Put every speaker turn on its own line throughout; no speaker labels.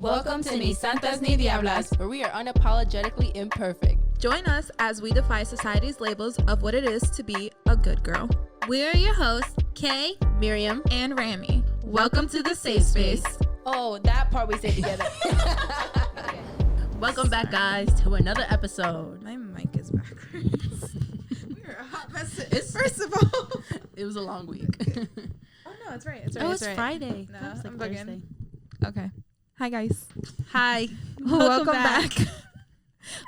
Welcome to Ni Santas Ni Diablas,
where we are unapologetically imperfect.
Join us as we defy society's labels of what it is to be a good girl.
We are your hosts, Kay,
Miriam,
and Rami.
Welcome to the safe space.
Oh, that part we say together. Welcome back, guys, to another episode.
My mic is backwards. We're a hot mess. First of all,
it was a long week.
Oh no, it's right. It's right.
Oh,
it's
it's
right.
Friday.
No,
That's
I'm
like
bugging.
Thursday.
Okay. Hi guys.
Hi.
Welcome back.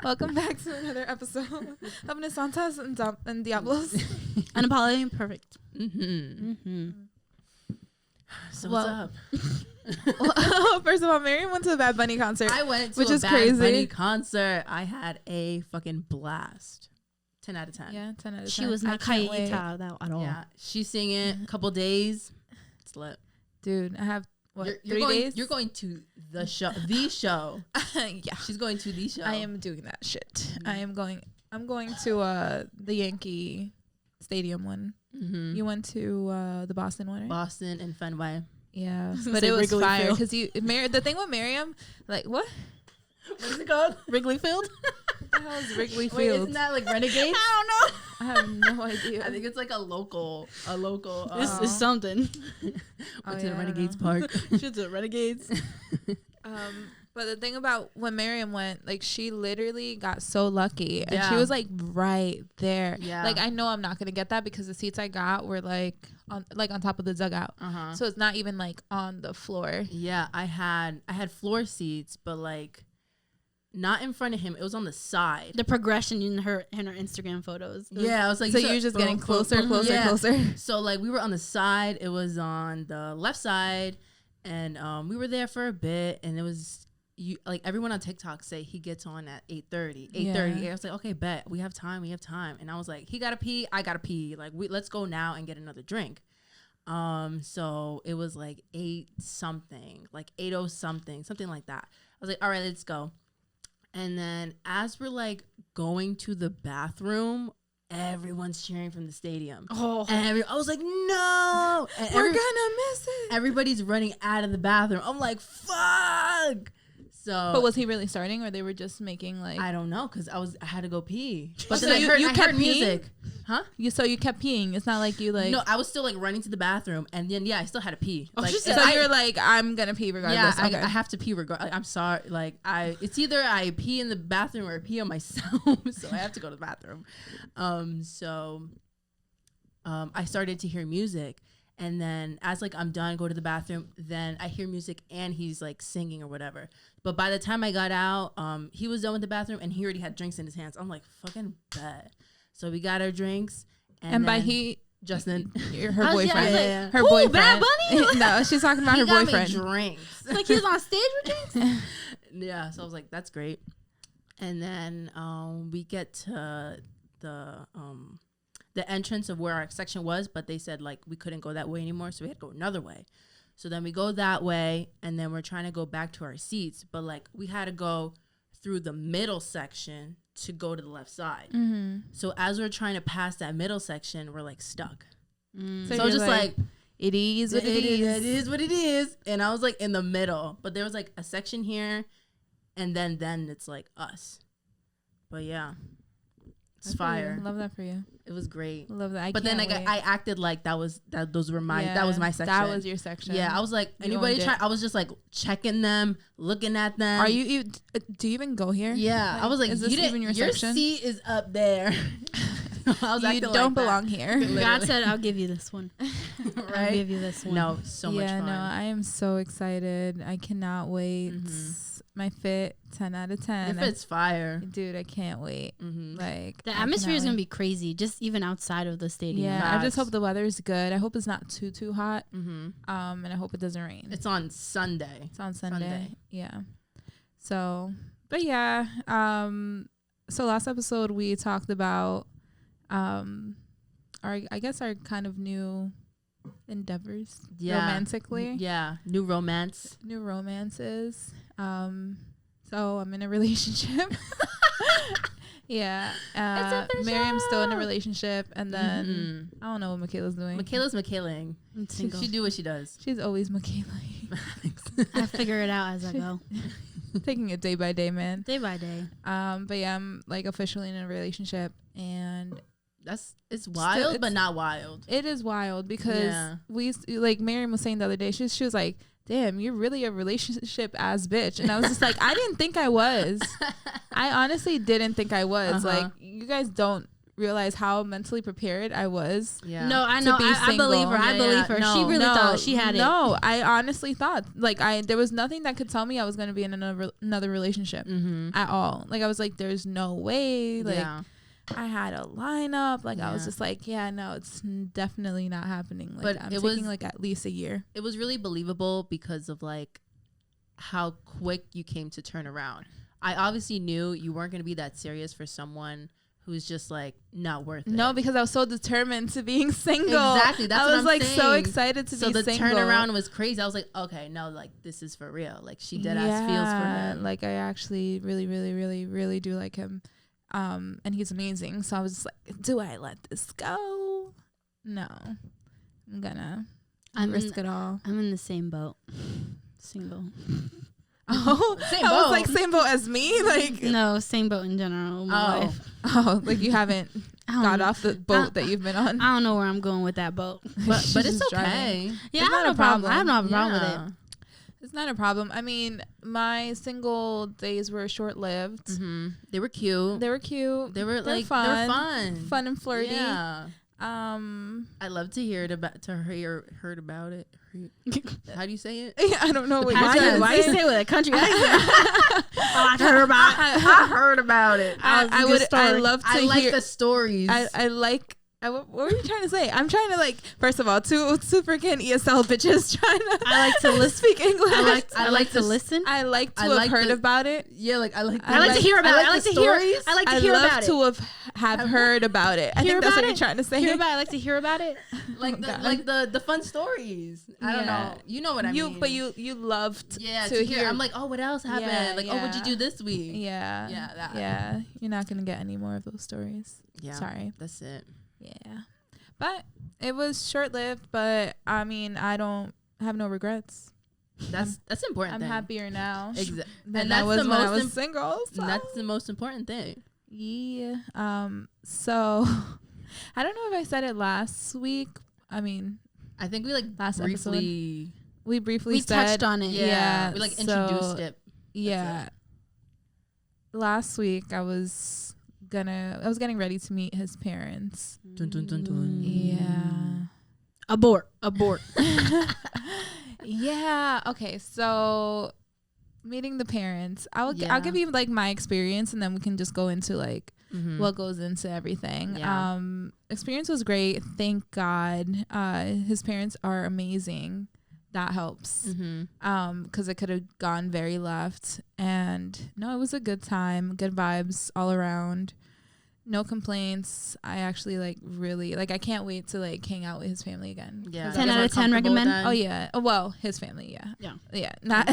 Welcome back to another episode of Ni Santas and Diablas.
Unapologetically Imperfect.
So
Well,
what's up?
First of all, Miriam went to a Bad Bunny concert.
I went to
which
a
is
Bad
crazy.
Bunny concert. I had a fucking blast. 10 out of 10.
Yeah, 10 out of 10.
She was not
can't wait.
Kaita at all.
Yeah, she's singing a couple days. It's lit.
Dude, I have
You're
3
going,
days?
You're going to the show. The show.
Yeah.
She's going to the show.
I am doing that shit. I'm going to the Yankee Stadium one.
Mm-hmm.
You went to the Boston one, right?
Boston and Fenway.
Yeah,
gonna
but
say
it was
Wrigley
fire
Field.
because the thing with Miriam, like what?
What is it called?
Wrigley Field?
What the hell is Wrigley
Wait,
Field?
isn't that like Renegades?
I don't know.
I have no idea.
I think it's like a local.
This is something.
Went to the
I don't
Renegades
know.
Park.
She's at Renegades.
But the thing about when Miriam went, like she literally got so lucky, and she
Yeah.
was like right there.
Yeah.
Like I know I'm not gonna get that because the seats I got were like on top of the dugout,
Uh-huh.
so it's not even like on the floor.
Yeah, I had floor seats, but like not in front of him. It was on the side.
The progression in her Instagram photos. It was-
Yeah, I was like,
So you're just getting closer, closer,
Yeah.
closer.
So like we were on the side. It was on the left side, and we were there for a bit, and it was. Like everyone on TikTok say he gets on at 8:30.
Yeah.
I was like, okay, bet we have time. And I was like, he gotta pee, I gotta pee. Like let's go now and get another drink. So it was like 8 something, like 8:00 something like that. I was like, all right, let's go. And then as we're like going to the bathroom, everyone's cheering from the stadium.
Oh.
And I was like, no, and
We're gonna miss it.
everybody's running out of the bathroom. I'm like, fuck. So,
But was he really starting, or they were just making like?
I don't know because I had to go pee. But
So
then
you
I
kept
heard music, huh?
So you kept peeing. It's not like you like.
No, I was still like running to the bathroom, and then I still had to pee.
Oh,
like,
she said-
So
I-
you're like, I'm gonna pee regardless.
yeah,
Okay.
I have to pee regardless. I'm sorry. Like it's either I pee in the bathroom or I pee on myself. So I have to go to the bathroom. I started to hear music. And then as like I'm done, go to the bathroom, then I hear music and he's like singing or whatever. But by the time I got out, he was done with the bathroom and he already had drinks in his hands. I'm like, fucking bet. So we got our drinks.
and by
then
he,
Justin.
her
Oh,
boyfriend.
yeah.
Her
Who,
boyfriend.
Bad Bunny?
No, she's talking about
he
her
got
boyfriend.
me drinks.
Like he was on stage with drinks?
Yeah, so I was like, that's great. And then we get to the entrance of where our section was, but they said like we couldn't go that way anymore, so we had to go another way. So then we go that way, and then we're trying to go back to our seats, but like we had to go through the middle section to go to the left side.
Mm-hmm.
So as we're trying to pass that middle section, we're like stuck. So
you're
just like
it is what it is.
It is what it is. And I was like in the middle, but there was like a section here, and then it's like us. But yeah, it's fire.
Love that for you.
It was great.
Love that.
But then like I acted like that was that was my section.
That was your section.
Yeah, I was like
You
anybody
owned it.
try. I was just like checking them, looking at them.
Are you? Do you even go here?
Yeah, I was like,
is this
you didn't,
even your
your
section?
seat is up there. I was
You
acting
don't
like that.
belong here.
God said, I'll give you this one. I'll
Right?
give you this one.
No, so much
Yeah,
fun.
no, I am so excited. I cannot wait. My fit, 10 out of 10.
If it's fire.
Dude, I can't wait.
Mm-hmm.
Like
The
I
atmosphere is
cannot
going to
wait.
be crazy, just even outside of the stadium.
Yeah, I just
Facts.
hope the weather is good. I hope it's not too hot.
Mm-hmm.
And I hope it doesn't rain.
It's on Sunday.
It's on Sunday.
Sunday.
Yeah. So, but yeah. So last episode we talked about our kind of new endeavors romantically.
Yeah, new romance.
New romances. So I'm in a relationship. Yeah.
official.
Miriam's still in a relationship, and then I don't know what Michaela's doing.
Michaela's Michaeling.
I'm single.
She do what she does.
She's always Michaela.
I figure it out as I go,
Taking it day by day, man.
day by day.
But yeah, I'm like officially in a relationship, and
It's wild, but not wild.
it is wild because like Miriam was saying the other day, she was like, damn, you're really a relationship ass bitch. And I was just like, I didn't think I was. I honestly didn't think I was. Like, you guys don't realize how mentally prepared I was.
Yeah.
No, I know. I believe her. I believe her.
No,
she really thought she had it.
No, I honestly thought like there was nothing that could tell me I was going to be in another relationship at all. Like I was like, there's no way. Like I had a lineup. Like I was just like, yeah, no, it's definitely not happening. Like
But
I'm taking like at least a year.
It was really believable because of like how quick you came to turn around. I obviously knew you weren't going to be that serious for someone who's just like not worth it.
No, because I was so determined to being single.
Exactly. That's what
I was
I'm
like
saying.
so excited to be single.
So the turnaround was crazy. I was like, okay, no, like this is for real. Like she dead ass feels for him.
Like I actually really, really, really, really do like him. And he's amazing. So I was just like, do I let this go? No. I'm gonna risk it all.
I'm in the same boat. Single.
Oh,
Same
I
boat.
was like same boat as me. Like
No, same boat in general. My life.
oh, like you haven't
I don't
got
know.
off the boat that you've been on.
I don't know where I'm going with that boat.
But
She's
it's
just
okay.
driving.
Yeah,
It's not a problem.
I have no problem with
Yeah.
it.
It's not a problem. I mean, my single days were short lived.
They were cute.
They were cute.
They were
They're
like
fun.
they're fun.
Fun and flirty.
Yeah.
I
love to hear heard about it. How do you say it?
I don't know what
Why-
you're trying to
why
you
say.
say with a country accent? I heard about.
I heard about it.
I love to
I like
hear.
the stories.
I like. What were you trying to say? I'm trying to like. First of all, two freaking ESL bitches trying to.
I like to listen.
Speak English.
I like to listen.
I like to
I
have
like
heard
the-
about it.
yeah, like I like.
I like to
hear about it.
I
I like to hear.
stories.
I like to
I
hear
love
about it.
to have heard about it. I
Hear
think that's
about
what
it?
you're trying to say.
Hear about it. I like to hear about it.
like the fun stories. I don't
Yeah.
know. You know what I mean?
But you loved
yeah
to
hear. I'm like, oh, what else happened?
Yeah,
like, oh, what'd you
yeah.
do this week?
Yeah.
Yeah, that.
Yeah. You're not gonna get any more of those stories.
Yeah.
Sorry.
That's it.
Yeah. But it was short lived, but I mean I don't have no regrets.
That's important.
I'm
thing.
happier now
Exactly.
than
And
I
that's
was
the
when I
most
was single. So.
That's the most important thing.
Yeah. So I don't know if I said it last week. I mean,
I think we like
Last
briefly.
we briefly
We
said,
touched on it.
Yeah.
we like
so-
introduced it.
Yeah. Last week I was getting ready to meet his parents.
Dun, dun, dun, dun.
Yeah.
Abort.
Yeah. Okay. So meeting the parents, I'll give you like my experience, and then we can just go into like what goes into everything.
Yeah.
Experience was great. Thank God. His parents are amazing. That helps. Because it could have gone very left. And no, it was a good time. Good vibes all around. No complaints. I actually like really like I can't wait to like hang out with his family again.
Yeah.
10 out of 10 recommend?
Oh yeah. Oh, well, his family,
Yeah.
Not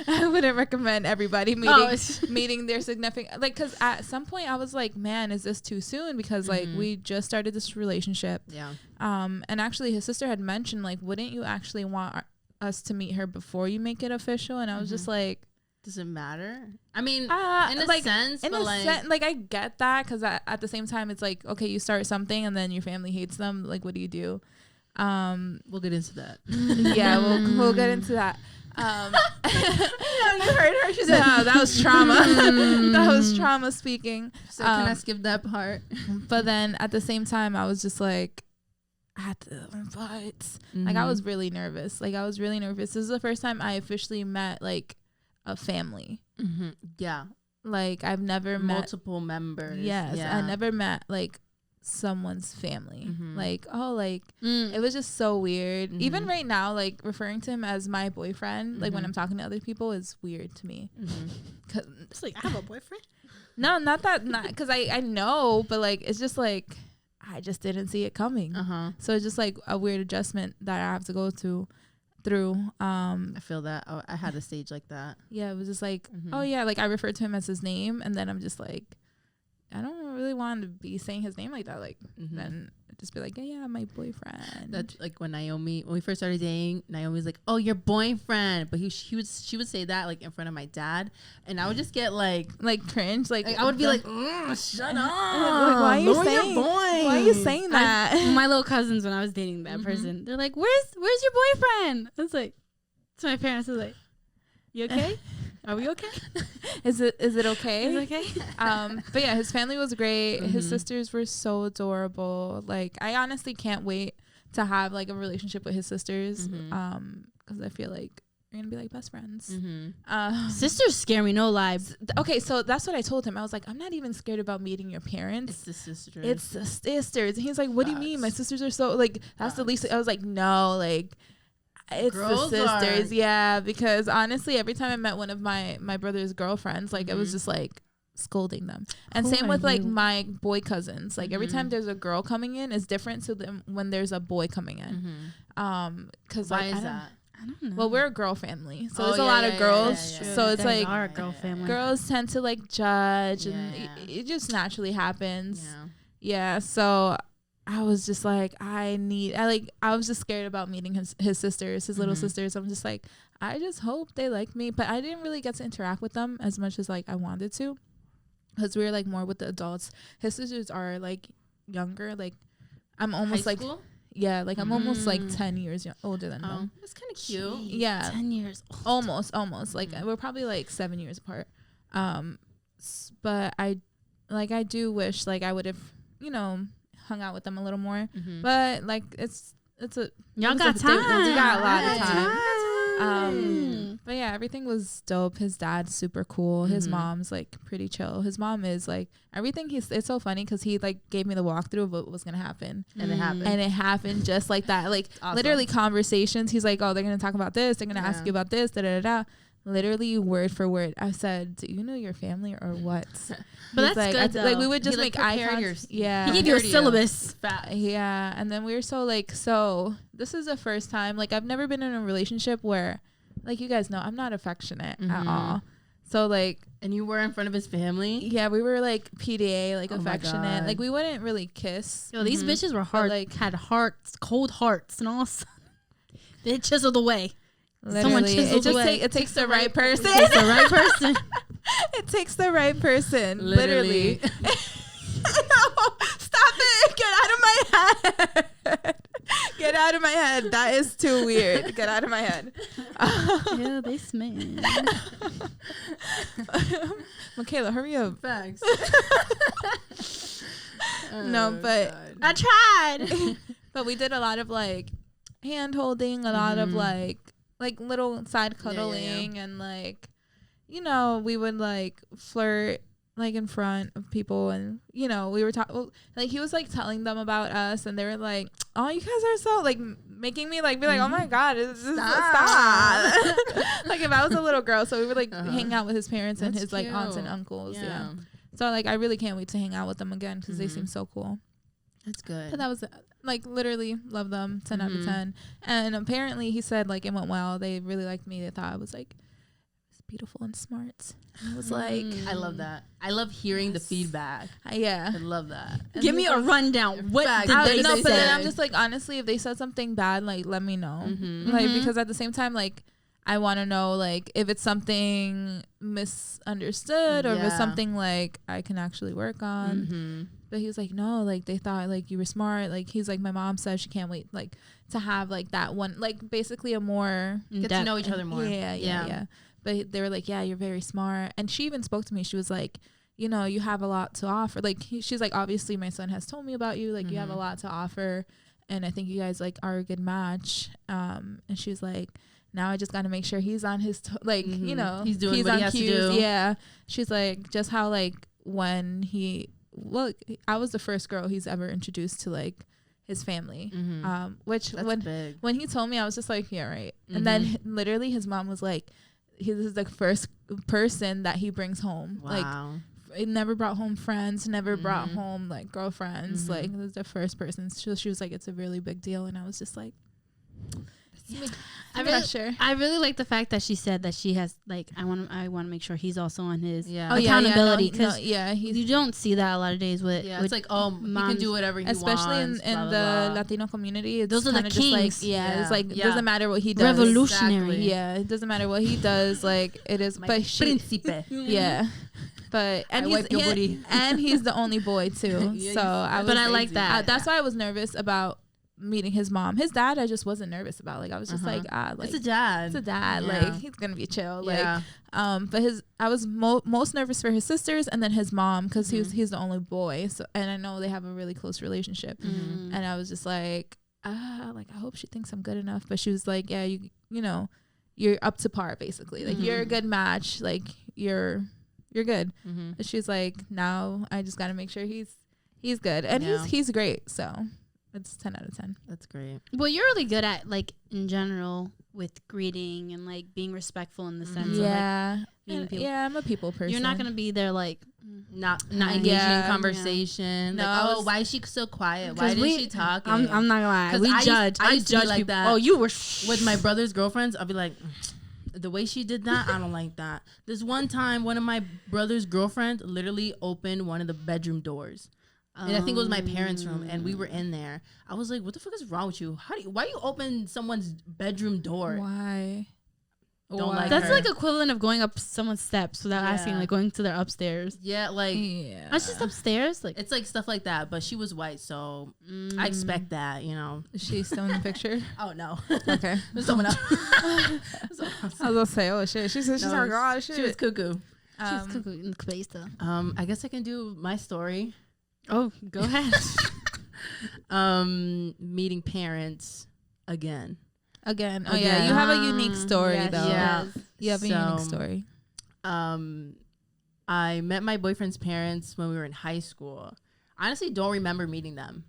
I wouldn't recommend everybody meeting their significant like cuz at some point I was like, man, is this too soon, because like we just started this relationship.
Yeah.
And actually his sister had mentioned like, wouldn't you actually want us to meet her before you make it official? And I was just like,
does it matter? I mean, in a
like,
sense,
in
but
a
like,
sense, like I get that, because at the same time it's like, okay, you start something and then your family hates them, like what do you do?
we'll get into that.
Yeah, we'll get into that.
You heard her. She said,
No, that was trauma. That was trauma speaking.
so can I skip that part?
But then at the same time, I was just like, like I was really nervous. Like I was really nervous. This is the first time I officially met like a family.
Yeah.
Like I've never met
Multiple members.
Yes,
Yeah.
I never met like someone's family. Like, oh, like
Mm.
it was just so weird. Even right now, like referring to him as my boyfriend, like when I'm talking to other people, is weird to me.
It's like, I have a boyfriend.
No, not because I know, but like it's just like I just didn't see it coming. So it's just like a weird adjustment that I have to go through.
I feel that. Oh, I had a stage like that.
Yeah, it was just like, oh yeah, like I referred to him as his name, and then I'm just like, I don't really want to be saying his name like that. Like,
Mm-hmm.
then just be like, yeah, my boyfriend.
That's like when we first started dating, Naomi was like, "Oh, your boyfriend," but she would say that like in front of my dad, and I would just get like
cringe. Like
I would be like, "Shut up!
why are you
Lower your
saying?
voice."
Why are you saying that?
My little cousins, when I was dating that person, they're like, "Where's your boyfriend?" I was like, to my parents, I was like, "You okay? Are we okay?
Is it okay?
Is it okay?"
But yeah, his family was great. His
Mhm.
sisters were so adorable. Like, I honestly can't wait to have like a relationship with his sisters.
Mhm.
Because I feel like we're gonna be like best friends.
Mm-hmm.
Sisters scare me, no lie.
Okay, so that's what I told him. I was like, I'm not even scared about meeting your parents.
It's the sisters.
It's the sisters. And he's like, what do you mean? My
Facts.
sisters are so like that's the least. I was like, no, like it's
Girls
the sisters.
are-
Yeah, because honestly, every time I met one of my brother's girlfriends, like it was
Mhm.
just like scolding them. And
Who
same
are
with like
you?
my boy cousins. Like every time
Mhm.
there's a girl coming in, it's different to them when there's a boy coming in.
Mm-hmm.
Because
Why
like
is
I don't-
that?
I don't know.
well, we're a girl family, so
Oh,
there's a
yeah,
lot
yeah,
of
yeah,
girls.
yeah, yeah.
So it's
Guys
like
are a girl family.
girls tend to like judge, and
Yeah.
it just naturally happens.
Yeah.
Yeah, so I was just like, I was just scared about meeting his sisters, his little
Mhm.
sisters. I'm just like, I just hope they like me, but I didn't really get to interact with them as much as like I wanted to, because we were like more with the adults. His sisters are like younger, like I'm almost
High
like
school?
yeah, like I'm almost like
Mm.
10 years older than
Oh,
them.
that's kind of cute.
Yeah,
10 years old.
almost like
Mhm.
we're probably like 7 years apart. But I do wish like I would have hung out with them a little more.
Mhm.
But like it's a
Y'all
it was
got
a-
time.
we got a lot of time.
Time.
But yeah, everything was dope. His dad's super cool. His
Mhm.
mom's like pretty chill. His mom is like everything. It's so funny because he like gave me the walkthrough of what was gonna happen,
And it happened.
and it happened just like that. Like
Awesome.
literally conversations. He's like, oh, they're gonna talk about this. They're gonna ask
Yeah.
you about this. Da da da. Literally word for word. I said, do you know your family or what?
But
He's
that's
like,
good,
like we
though.
would just
He, like,
make eye
prepared
contact.
your-
Yeah.
He gave you a
Compared to you.
syllabus.
Fat.
Yeah, and then we were so this is the first time, like I've never been in a relationship where, like you guys know, I'm not affectionate at
Mhm.
all. So like,
And you were in front of his family?
yeah, we were like PDA, like
Oh my
affectionate.
God.
Like we wouldn't really kiss.
Yo, these
Mhm.
bitches were hard.
like-
Had hearts, cold hearts, and all. They chiseled away.
Literally,
chiseled
it just
away.
it takes the right person.
It's the right person.
It takes the right person. Literally. Stop it! Get out of my head. Get out of my head. That is too weird. Get out of my head.
Yeah, they smell.
Michaela, hurry up.
Facts.
No, but
I tried.
but we did a lot of like hand holding, a lot of
Mhm.
like little side
yeah,
cuddling, and like we would like flirt like in front of people, and we were talking like he was like telling them about us, and they were like, oh, you guys are so like making me like be like, oh my god, stop. Like if I was a little girl, so we would like hang out with his parents and
That's
his like aunts and
cute.
uncles. Yeah. So like I really can't wait to hang out with them again because they
Mhm.
seem so cool.
That's good.
But that was like literally love them, 10 out of
Mhm.
10. And apparently he said like it went well. They really liked me. They thought I was like beautiful and smart. And I was like,
I love that. I love hearing the
Yes.
feedback.
yeah.
I love that.
And
Give
he
me
was
a rundown. What
Facts.
did
like,
they
no,
say?
but then I'm just like, honestly, if they said something bad, like let me know.
Mhm.
Like
Mhm.
because at the same time, like I want to know like if it's something misunderstood or if it's
Yeah.
something like I can actually work on.
Mhm.
But he was like, no, like they thought like you were smart. Like he's like, my mom said she can't wait like to have like that one, like basically a more
Get to know each other more.
yeah. But they were like, yeah, you're very smart. And she even spoke to me. She was like, you have a lot to offer. Like she's like, obviously my son has told me about you. Like you have a
Mhm.
lot to offer, and I think you guys like are a good match. And she's like, now I just got to make sure he's on his
Mhm. He's doing what he has to do.
Yeah. She's like, just how like when I was the first girl he's ever introduced to like his family.
Mhm.
Which
That's big.
when he told me, I was just like, yeah, right. And then literally his mom was like, this is the first person that he brings home. Like
Wow.
it never brought home friends, never brought
Mhm.
home like girlfriends.
Mhm.
Like this is the first person. So she was like, it's a really big deal. And I was just like,
I really like the fact that she said that she has like I want to make sure he's also on his
Yeah.
accountability because
he's
you don't see that a lot of days with
it's like he can do whatever he
especially
wants,
in
blah,
the
blah, blah.
Latino community. It's
Those are the
kinda just like
kings.
it's like it doesn't matter what he does.
Revolutionary.
Exactly.
Yeah, it doesn't matter what he does. Like it is,
My
but
príncipe.
yeah. But and
I wipe your booty.
and he's the only boy too.
Yeah,
So I was,
but I like that.
that's why I was nervous about meeting his mom. His dad, I just wasn't nervous about. Like I was just like
It's a dad.
it's a dad.
Yeah.
Like he's gonna be chill.
Yeah.
Like but I was most nervous for his sisters and then his mom because he's the only boy. So and I know they have a really close relationship. And I was just like I hope she thinks I'm good enough. But she was like, yeah, you know, you're up to par basically. Like you're a good match. Like you're good. And she's like, now I just gotta make sure he's good. And he's great. So it's 10 out of 10.
That's great.
Well, you're really good at like in general with greeting and like being respectful in the sense of like meeting people.
Yeah, I'm a people person.
You're not gonna be there like
Not engaging in conversation.
No,
like, why is she so quiet? Why isn't she talking?
I'm not gonna lie. We judge.
I used to
judge
be like
people.
that.
Oh, you were
With my brother's girlfriends, I'll be like, the way she did that, I don't like that. This one time, one of my brother's girlfriends literally opened one of the bedroom doors. And I think it was my parents' room, and we were in there. I was like, "What the fuck is wrong with you? Why you open someone's bedroom door?"
Why?
Don't like
That's
her.
like equivalent of going up someone's steps without asking, like going to their upstairs.
Yeah, like
That's just upstairs. Like
it's like stuff like that. But she was white, so I expect that, you know.
Is she still in the picture?
Oh no.
Okay.
Someone else.
I was gonna say, oh shit. She said she's like, oh shit.
She was cuckoo.
she's cuckoo in the cabeza.
I guess I can do my story.
Oh, go ahead.
Meeting parents again.
Again. Oh yeah, you have a unique story
yes,
though.
Yeah.
You have a unique story.
I met my boyfriend's parents when we were in high school. I honestly don't remember meeting them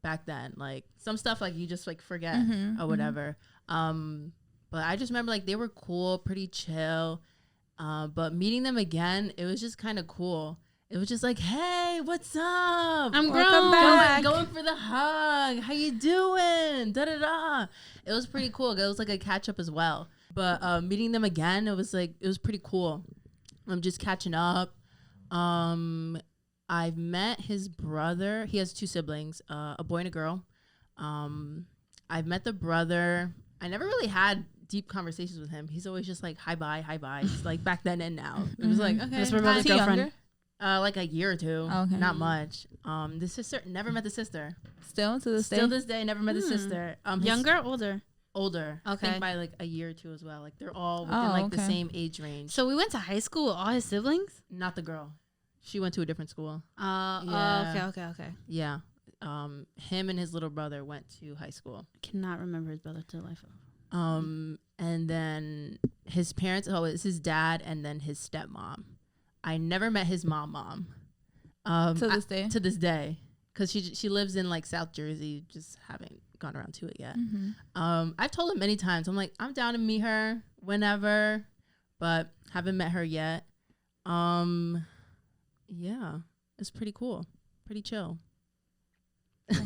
back then. Like some stuff like you just like forget or whatever. But I just remember like they were cool, pretty chill. But meeting them again, it was just kind of cool. It was just like, hey, what's up?
I'm
Welcome
grown.
back.
Going for the hug. How you doing? Da da da. It was pretty cool. It was like a catch up as well. But meeting them again, it was pretty cool. I'm just catching up. I've met his brother. He has 2 siblings, a boy and a girl. I've met the brother. I never really had deep conversations with him. He's always just like, hi bye. It's like back then and now. It was like, okay.
That's my brother's
Is he
girlfriend.
younger?
Like a year or 2.
Okay.
Not much. The sister, never met the sister.
Still to this day.
Still this day, never met the sister.
Younger, older.
Older.
Okay.
I think by like a year or 2 as well. Like they're all within the
okay.
same age range.
So we went to high school with all his siblings.
Not the girl. She went to a different school.
Okay.
Yeah. Him and his little brother went to high school.
Cannot remember his brother to life.
And then his parents, it's his dad and then his stepmom. I never met his mom.
To this day.
To this day. Because she lives in like South Jersey, just haven't gone around to it yet. I've told him many times, I'm like, I'm down to meet her whenever, but haven't met her yet. Yeah, it's pretty cool. Pretty chill.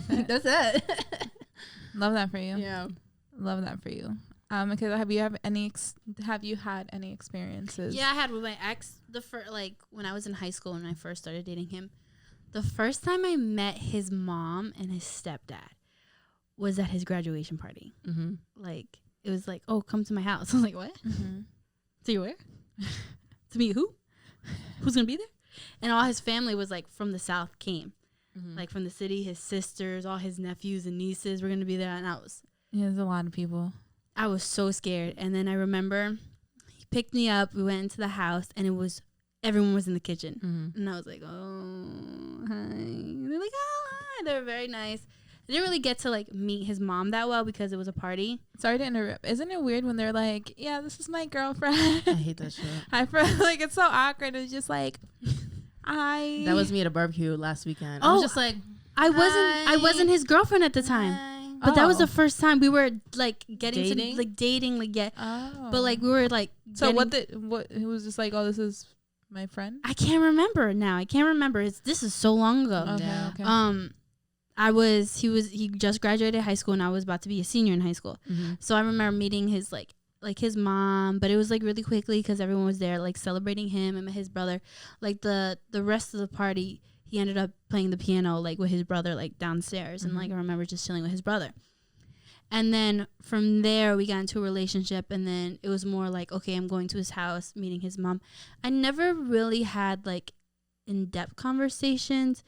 That's it.
Love that for you.
Yeah.
Love that for you. Okay, have you had any experiences?
Yeah, I had with my ex like when I was in high school when I first started dating him. The first time I met his mom and his stepdad was at his graduation party. Like it was like, oh, come to my house. I was like, what? To you where? To meet who? Who's gonna be there? And all his family was like from the South came, like from the city. His sisters, all his nephews and nieces were gonna be there, and
There's a lot of people.
I was so scared. And then I remember he picked me up. We went into the house, and everyone was in the kitchen. And I was like, oh, hi. And they're like, oh, hi. They were very nice. I didn't really get to like meet his mom that well because it was a party.
Sorry to interrupt. Isn't it weird when they're like, yeah, this is my girlfriend?
I hate that shit.
I feel like it's so awkward. It's just like,
That was me at a barbecue last weekend. I
Oh,
was just like,
I wasn't his girlfriend at the time.
hi.
But that was the first time we were like getting
Dating?
to like dating, like
Oh.
But like we were like.
So it was just like, oh, this is my friend?
I can't remember now. I can't remember. This is so long ago.
Okay,
Yeah.
okay.
he just graduated high school and I was about to be a senior in high school. So I remember meeting his like his mom, but it was like really quickly because everyone was there like celebrating him and his brother. Like the rest of the party, he ended up playing the piano like with his brother like downstairs, and like I remember just chilling with his brother. And then from there we got into a relationship, and then it was more like, okay, I'm going to his house, meeting his mom. I never really had like in-depth conversations.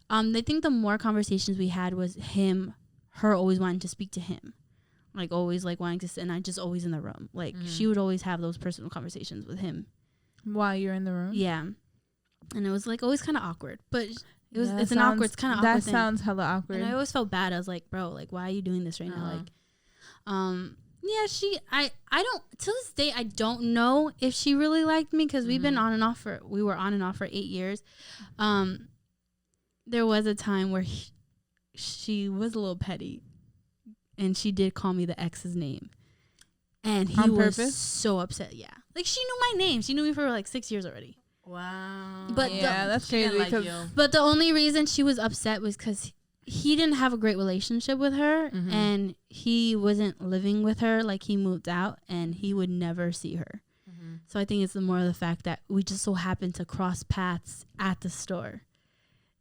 I think the more conversations we had was her always wanting to speak to him, like always like wanting to sit, and I just always in the room. Like she would always have those personal conversations with him
while you're in the room.
Yeah, and it was like always kind of awkward, but it's kind of awkward
that
thing.
Sounds hella awkward.
And I always felt bad. I was like, bro, like why are you doing this right now? Like yeah, I don't, till this day I don't know if she really liked me, because we've been we were on and off for 8 years. There was a time where she was a little petty, and she did call me the ex's name, and he was so upset. Yeah, like she knew my name. She knew me for like 6 years already.
Wow.
But
yeah, that's crazy.
Like
but the only reason she was upset was because he didn't have a great relationship with her, and he wasn't living with her. Like he moved out, and he would never see her. So I think it's more of the fact that we just so happened to cross paths at the store,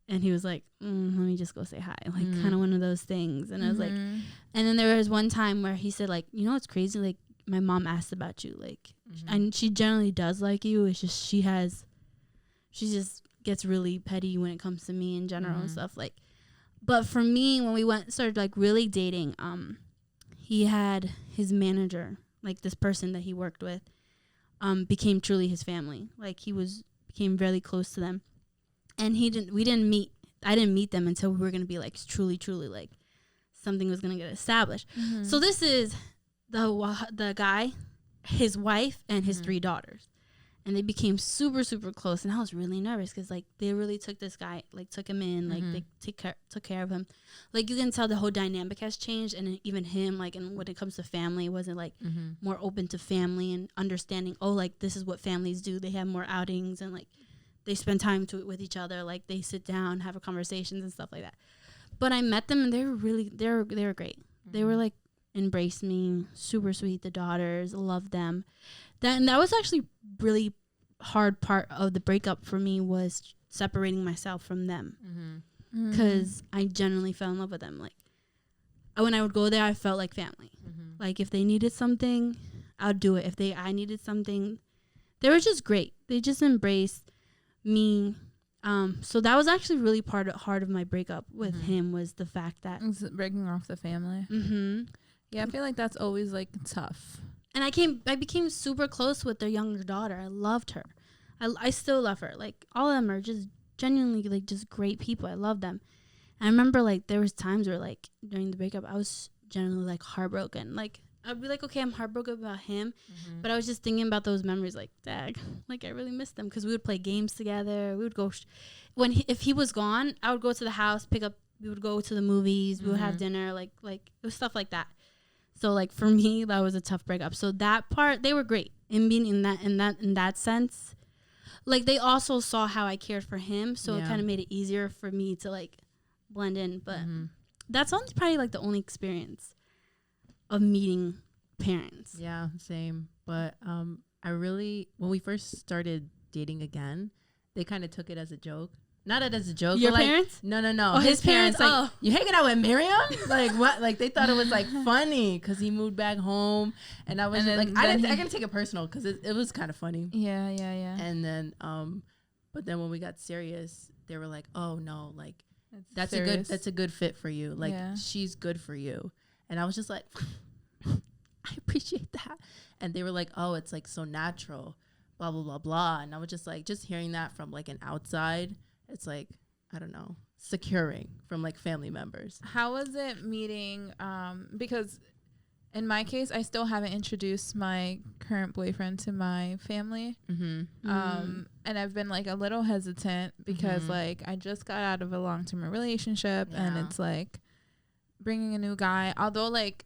and he was like, let me just go say hi, like kind of one of those things. And I was like, and then there was one time where he said like, you know what's crazy, like my mom asked about you, like and she generally does like you, it's just she just gets really petty when it comes to me in general and stuff. Like, but for me, when we started like really dating, he had his manager, like this person that he worked with, became truly his family. Like became really close to them, and I didn't meet them until we were gonna be like truly like something was gonna get established. So this is the guy, his wife, and his 3 daughters. And they became super, super close. And I was really nervous because, like, they really took this guy, like, took him in. Like, they took care of him. Like, you can tell the whole dynamic has changed. And even him, like, and when it comes to family, wasn't, like, more open to family and understanding, oh, like, this is what families do. They have more outings and, like, they spend time with each other. Like, they sit down, have conversations and stuff like that. But I met them, and they were great. They were, like, embraced me, super sweet. The daughters, loved them. That was actually really hard part of the breakup for me, was separating myself from them, because I genuinely fell in love with them. Like when I would go there, I felt like family. Like if they needed something, I'd do it. If I needed something, they were just great. They just embraced me. So that was actually really hard of my breakup with him, was the fact that
breaking off the family. Yeah, I feel like that's always like tough.
And I became super close with their younger daughter. I loved her. I still love her. Like all of them are just genuinely like just great people. I love them. And I remember like there was times where like during the breakup I was genuinely like heartbroken. Like I'd be like, okay, I'm heartbroken about him, but I was just thinking about those memories. Like, dag, like I really miss them, because we would play games together. We would go if he was gone, I would go to the house, we would go to the movies. We would have dinner. Like it was stuff like that. So like for me, that was a tough breakup. So that part, they were great in being in that sense. Like they also saw how I cared for him, so it kind of made it easier for me to like blend in. But that's probably like the only experience of meeting parents.
Yeah, same. But when we first started dating again, they kind of took it as a joke. Not as a joke.
Your
but
parents?
No.
Oh, his parents.
Like, you hanging out with Miriam? Like what? Like they thought it was like funny because he moved back home, and I was just, like, I didn't take it personal because it was kind of funny.
Yeah.
And then, but then when we got serious, they were like, "Oh no, like that's a good fit for you. Like she's good for you." And I was just like, I appreciate that. And they were like, "Oh, it's like so natural, blah blah blah blah." And I was just like, just hearing that from like an outside. It's like, I don't know, securing from like family members.
How was it meeting? Because in my case, I still haven't introduced my current boyfriend to my family. And I've been like a little hesitant because like I just got out of a long-term relationship and it's like bringing a new guy. Although like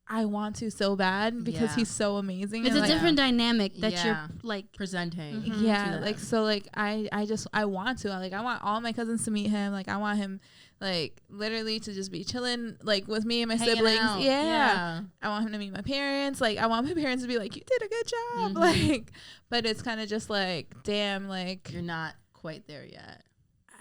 I want to so bad because he's so amazing.
It's
and
a different dynamic that you're like
presenting.
Yeah, like so like I want to, like I want all my cousins to meet him. Like I want him like literally to just be chilling like with me and my siblings. Yeah. I want him to meet my parents. Like I want my parents to be like, you did a good job. Like, but it's kind of just like, damn, like
you're not quite there yet.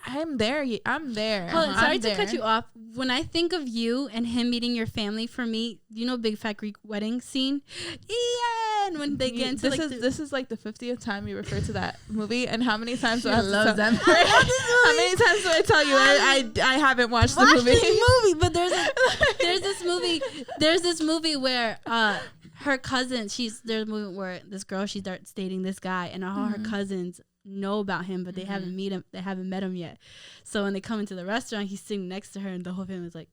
I'm there. I'm there.
Hold on, sorry to cut you off. When I think of you and him meeting your family, for me, you know, Big Fat Greek Wedding scene, Ian, when they get into
this is like the 50th time you refer to that movie, and how many times do I
love them?
How many times do I tell you I haven't watched the movie?
But there's this movie where her cousin, there's a movie where this girl, she starts dating this guy, and all her cousins know about him, but they haven't met him yet. So when they come into the restaurant, he's sitting next to her, and the whole family's like,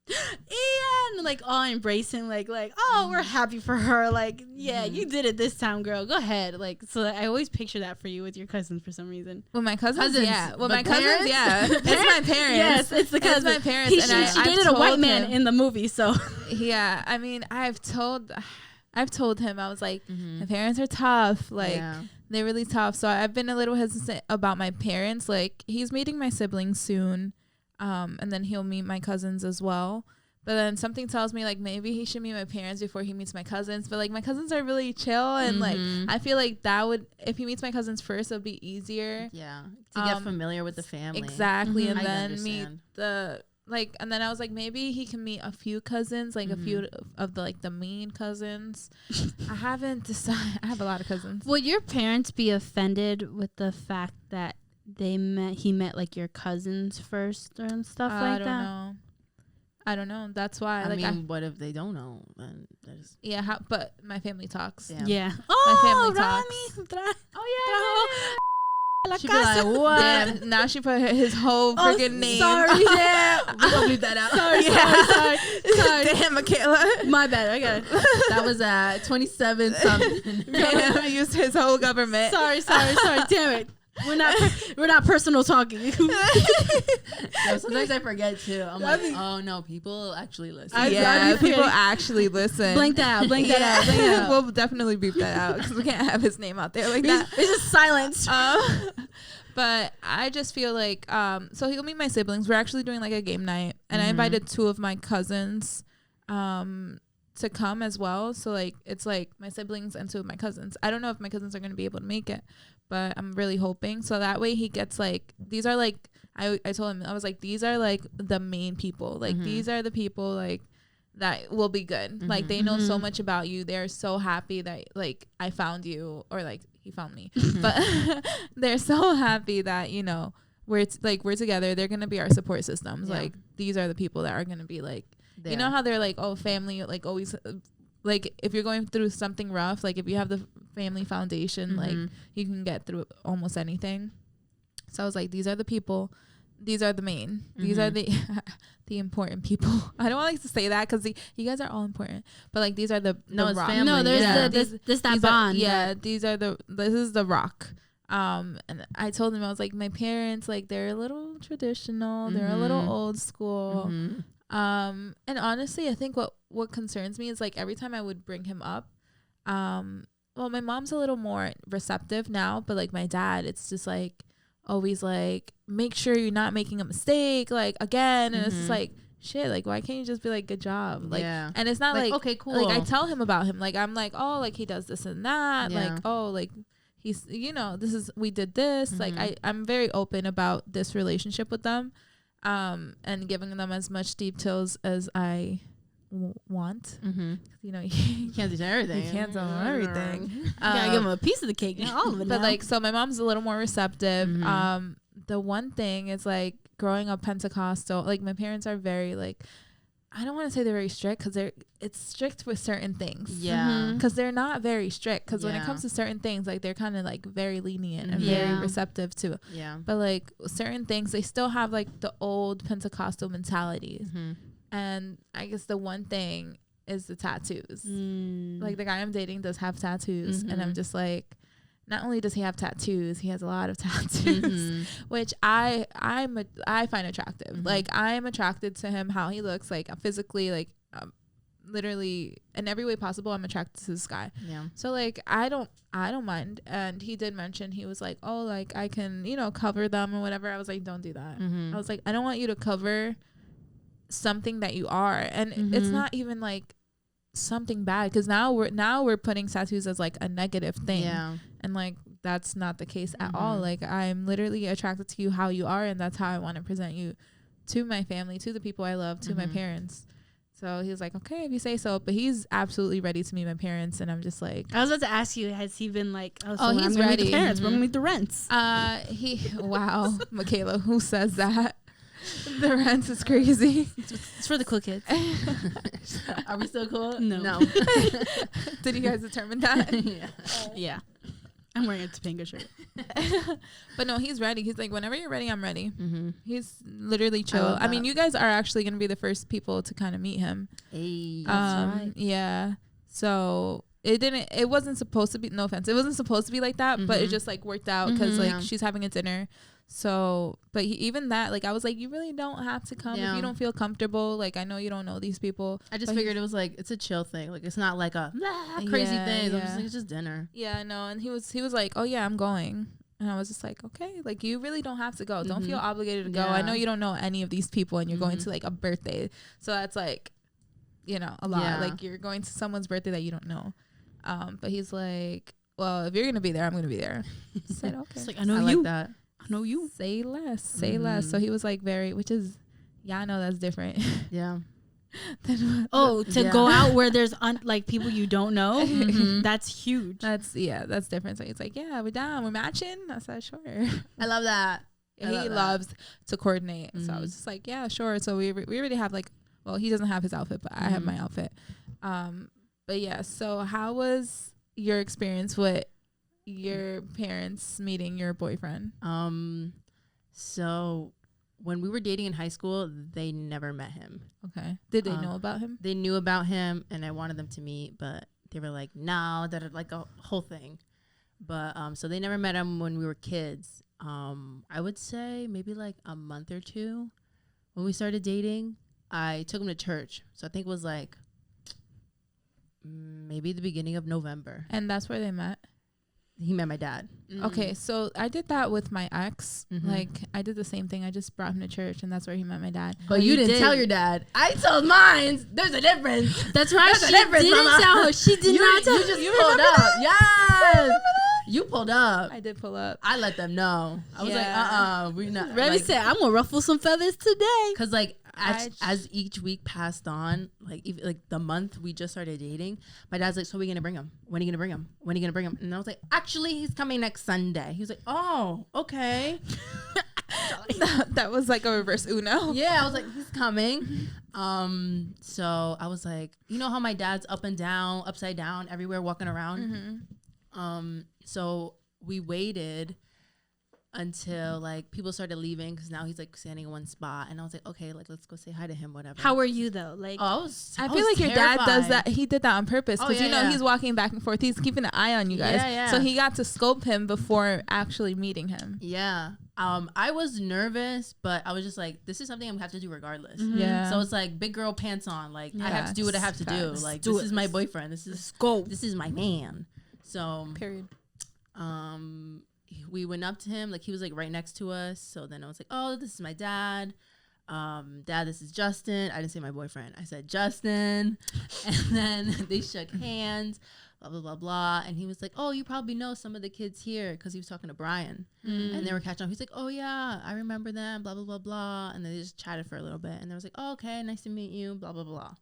Ian, like all embracing, like oh, we're happy for her, like yeah, you did it this time, girl, go ahead. Like, so I always picture that for you with your cousins for some reason.
Well, my cousins, yeah. Well, my
parents?
cousins, yeah. It's my parents.
Yes, it's the cousins.
It's my parents.
She dated a white man in the movie, so
yeah. I mean, I've told him, I was like, my parents are tough, like they're really tough. So I've been a little hesitant about my parents. Like he's meeting my siblings soon, and then he'll meet my cousins as well. But then something tells me like maybe he should meet my parents before he meets my cousins. But like my cousins are really chill, and like I feel like that would, if he meets my cousins first, it'll be easier.
Yeah, to get familiar with the family.
Exactly, and then meet the. Like, and then I was like, maybe he can meet a few cousins, like a few of the like the main cousins. I haven't decided. I have a lot of cousins.
Would your parents be offended with the fact that he met like your cousins first and stuff like that?
I don't know. That's why.
I mean, what if they don't know? Then
yeah, but my family talks.
Yeah.
My family talks.
She'd be like, what?
Yeah, now she put his whole freaking name.
Sorry.
Yeah. We're gonna leave that out.
Sorry.
Damn, Michaela.
My bad. I got it.
That was 27 something.
Yeah, I used his whole government.
Sorry. Damn it. We're not personal talking.
No, sometimes I forget too. I'm like, oh no, people actually listen.
People actually listen.
Blank that out.
We'll definitely beep that out because we can't have his name out there like that.
It's just silence.
But I just feel like so he'll meet my siblings. We're actually doing like a game night, and I invited 2 of my cousins to come as well. So like it's like my siblings and 2 of my cousins. I don't know if my cousins are going to be able to make it, but I'm really hoping. So that way he gets like, these are like, I told him, I was like, these are like the main people. Like these are the people like that will be good. Like they know so much about you. They're so happy that like I found you, or like he found me, but they're so happy that, you know, we're together. They're going to be our support systems. Like these are the people that are going to be like, there. You know how they're like, oh, family, like always, like if you're going through something rough, like if you have the family foundation, like you can get through almost anything. So I was like, these are the people, these are the main, these are the important people. I don't like to say that because you guys are all important, but like these are the
it's
rock.
family.
No, there's that bond.
This is the rock. And I told him, I was like, my parents, like they're a little traditional, they're a little old school. And honestly, I think what concerns me is like every time I would bring him up, well, my mom's a little more receptive now, but like my dad, it's just like always like, make sure you're not making a mistake, like again. And it's just like, shit, like why can't you just be like, good job? Like, and it's not like
okay, cool.
Like I tell him about him, like I'm like, oh, like he does this and that, like, oh, like he's, you know, we did this. Like I'm very open about this relationship with them, and giving them as much details as I want. You know,
you can't do everything.
You can't do everything.
You gotta give them a piece of the cake, not all of it.
But
now.
like, so my mom's a little more receptive. The one thing is like growing up Pentecostal, like my parents are very like, I don't want to say they're very strict because it's strict with certain things. Yeah. Because they're not very strict. Because when it comes to certain things, like they're kind of like very lenient and very receptive to. Yeah. But like certain things, they still have like the old Pentecostal mentalities. And I guess the one thing is the tattoos. Like the guy I'm dating does have tattoos, and I'm just like, not only does he have tattoos, he has a lot of tattoos, which I find attractive. Like I'm attracted to him, how he looks, like physically, like literally in every way possible, I'm attracted to this guy.
Yeah.
So like I don't mind. And he did mention, he was like, oh, like I can, you know, cover them or whatever. I was like, don't do that. I was like, I don't want you to cover something that you are. And it's not even like something bad, because now we're putting tattoos as like a negative thing. And like that's not the case at all. Like I'm literally attracted to you how you are, and that's how I want to present you to my family, to the people I love, to my parents. So he was like, okay, if you say so. But he's absolutely ready to meet my parents, and I'm just like,
I was about to ask you, has he been like, oh, so
he's
I'm gonna
ready.
meet the parents, we're gonna meet the rents?
Wow, Michaela, who says that? The rent is crazy.
It's for the cool kids.
Are we still cool?
No.
Did you guys determine that?
Yeah. I'm wearing a Topanga shirt.
But no, he's ready. He's like, whenever you're ready, I'm ready. He's literally chill. I mean, you guys are actually going to be the first people to kind of meet him.
Hey,
that's right.
Yeah. So it wasn't supposed to be, no offense, it wasn't supposed to be like that, but it just like worked out because like she's having a dinner. So, but even that, like, I was like, you really don't have to come if you don't feel comfortable. Like, I know you don't know these people.
I just figured it was like, it's a chill thing. Like, it's not like a crazy thing. I'm just like, it's just dinner.
Yeah, no. And he was like, oh yeah, I'm going. And I was just like, okay, like you really don't have to go. Don't feel obligated to go. I know you don't know any of these people, and you're going to like a birthday. So that's like, you know, a lot.
Yeah.
Like you're going to someone's birthday that you don't know. But he's like, well, if you're going to be there, I'm going to be there. I said, okay.
It's like, I know
I
you.
like that.
I know you.
Say less. So he was like which is, yeah, I know that's different.
Yeah.
To go out where there's like people you don't know, that's huge.
That's different. So he's like, yeah, we're down, we're matching. I said, sure.
I love that.
He loves to coordinate. So I was just like, yeah, sure. So we already have like, well, he doesn't have his outfit, but I have my outfit. But yeah, so how was your experience with your parents meeting your boyfriend?
So when we were dating in high school, they never met him.
Okay. Did they know about him?
They knew about him, and I wanted them to meet, but they were like, no, that like a whole thing. But so they never met him when we were kids. I would say maybe like a month or two when we started dating, I took him to church. So I think it was like maybe the beginning of November.
And that's where they met?
He met my dad.
Okay, so I did that with my ex. Like, I did the same thing. I just brought him to church, and that's where he met my dad.
But you didn't tell your dad. I told mine. There's a difference.
That's right.
There's a difference,
didn't
mama.
tell her. She did not tell her.
You pulled up. Yes. You pulled up.
I did pull up.
I let them know. I was like, we're not.
Remy said, I'm going to ruffle some feathers today.
Because, like, as each week passed on, like even, like the month we just started dating, my dad's like, so we're going to bring him. When are you going to bring him? When are you going to bring him? And I was like, actually, he's coming next Sunday. He was like, oh, okay.
That was like a reverse Uno.
Yeah, I was like, he's coming. So I was like, you know how my dad's up and down, upside down, everywhere walking around? So we waited until like people started leaving, because now he's like standing in one spot, and I was like, okay, like let's go say hi to him, whatever.
How were you though? Like,
I feel like your dad does that. He did that on purpose, because he's walking back and forth. He's keeping an eye on you guys. So he got to scope him before actually meeting him.
Yeah. I was nervous, but I was just like, this is something I'm gonna have to do regardless.
Yeah.
So it's like big girl pants on. Like I have to do what I have to do. Like this is my boyfriend. This is my man. So
period.
We went up to him, like he was like right next to us. So then I was like, oh, this is my dad. Dad, this is Justin. I didn't say my boyfriend. I said Justin. And then they shook hands, blah, blah, blah, blah. And he was like, oh, you probably know some of the kids here, because he was talking to Brian. And they were catching up. He's like, oh, yeah, I remember them, blah, blah, blah, blah. And then they just chatted for a little bit. And they was like, oh, okay, nice to meet you, blah, blah, blah.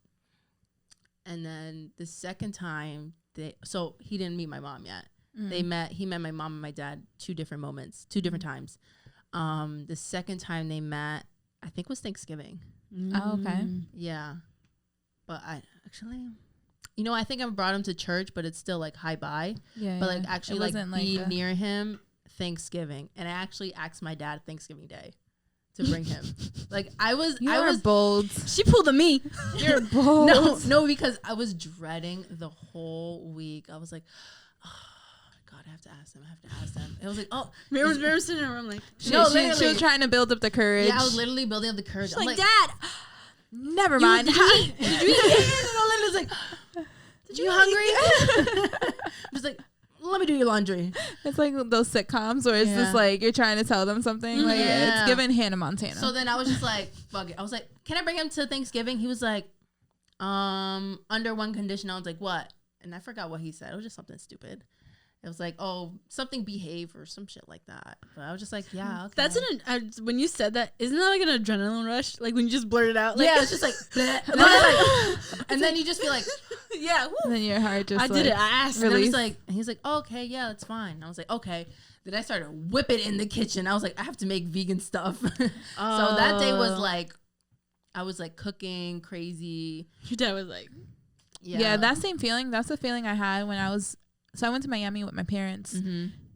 And then the second time, so he didn't meet my mom yet. He met my mom and my dad two different times. The second time they met, I think was Thanksgiving.
Oh, okay.
Yeah. But I actually, I think I brought him to church, but it's still like hi bye. Yeah. But like actually like be near him Thanksgiving. And I actually asked my dad Thanksgiving Day to bring him. Like I was
bold.
She pulled a me.
You're bold.
No, because I was dreading the whole week. I was like, God, I have to ask him. It was like, oh,
Mary was sitting in the room like,
she was trying to build up the courage.
Yeah, I was literally building up the courage.
She's like, Dad,
never mind.
Did you hear? just like, "Did you hungry?" I'm just like, "Let me do your laundry."
It's like those sitcoms where it's just like you're trying to tell them something. Like it's given Hannah Montana.
So then I was just like, fuck it. I was like, "Can I bring him to Thanksgiving?" He was like, under one condition. I was like, "What?" And I forgot what he said. It was just something stupid. It was like, "Oh, something behave or some shit like that." But I was just like, "Yeah, okay."
That's when you said that, isn't that like an adrenaline rush? Like when you just blurt it out. Like,
yeah, it's just like, and then, and then you just feel like,
yeah.
And then your heart just
I did it. I asked.
and I was like, and he's like, "Oh, okay, yeah, that's fine." I was like, "Okay." Then I started whipping in the kitchen. I was like, I have to make vegan stuff. So that day was like, I was like cooking crazy.
Your dad was like,
yeah, that same feeling. That's the feeling I had when I was. So I went to Miami with my parents,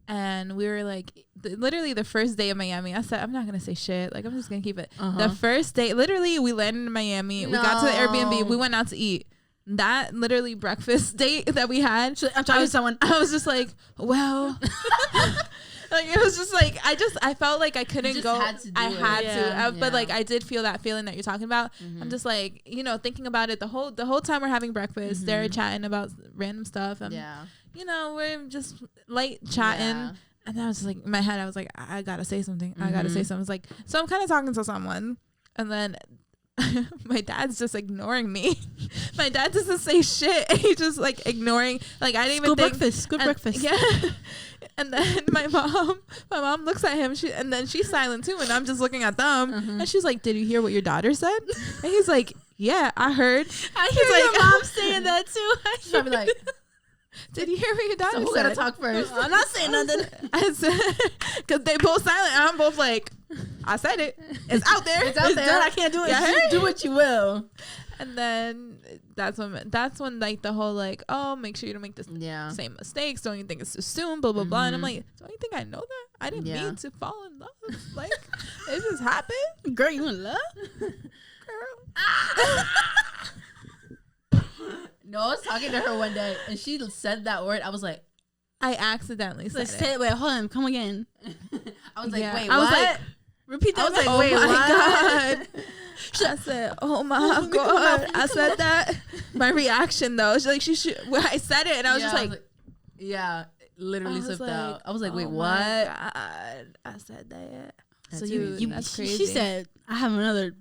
and we were like, literally the first day of Miami, I said, I'm not going to say shit. Like, I'm just going to keep it. The first day, literally, we landed in Miami. We got to the Airbnb. We went out to eat. That literally breakfast date that we had.
I'm talking to someone.
I was just like, well, like it was just like I felt like I couldn't go. I had to, but like I did feel that feeling that you're talking about. I'm just like, you know, thinking about it the whole time we're having breakfast. They're chatting about random stuff. You know, we're just light chatting. And I was like, in my head, I was like, I gotta say something. I gotta say something. I was like, so I'm kind of talking to someone, and then my dad's just ignoring me. My dad doesn't say shit. He's just like ignoring. Like I didn't even think.
Breakfast.
Yeah. And then my mom looks at him. And then she's silent too. And I'm just looking at them. And she's like, "Did you hear what your daughter said?" And he's like, "Yeah, I heard."
I hear
like,
your mom saying that too.
She's probably like,
"Did you hear what your daughter
"So who
said?"
gotta talk first?"
I'm not saying nothing.
I said, because they both silent. And I'm both like, I said it. It's out there.
It's out there.
Done. I can't do it.
Yeah.
Do what you will.
And then that's when like the whole like, oh, make sure you don't make the same mistakes. Don't you think it's too soon? Blah blah blah. And I'm like, don't you think I know that? I didn't mean to fall in love. Like it just happened.
Girl, you in love?
Girl.
No, I was talking to her one day and she said that word. I was like,
I accidentally said it.
Wait, hold on, come again.
I was like, wait,
I was
what?
like,
repeat that.
I was like,
oh
wait,
my
what?
God. I said, oh my God. I said that. My reaction though, when I said it and I was just like,
literally slipped out. I was like, wait,
oh
what?
my God. I said that.
That's
so that's crazy.
She said, I have another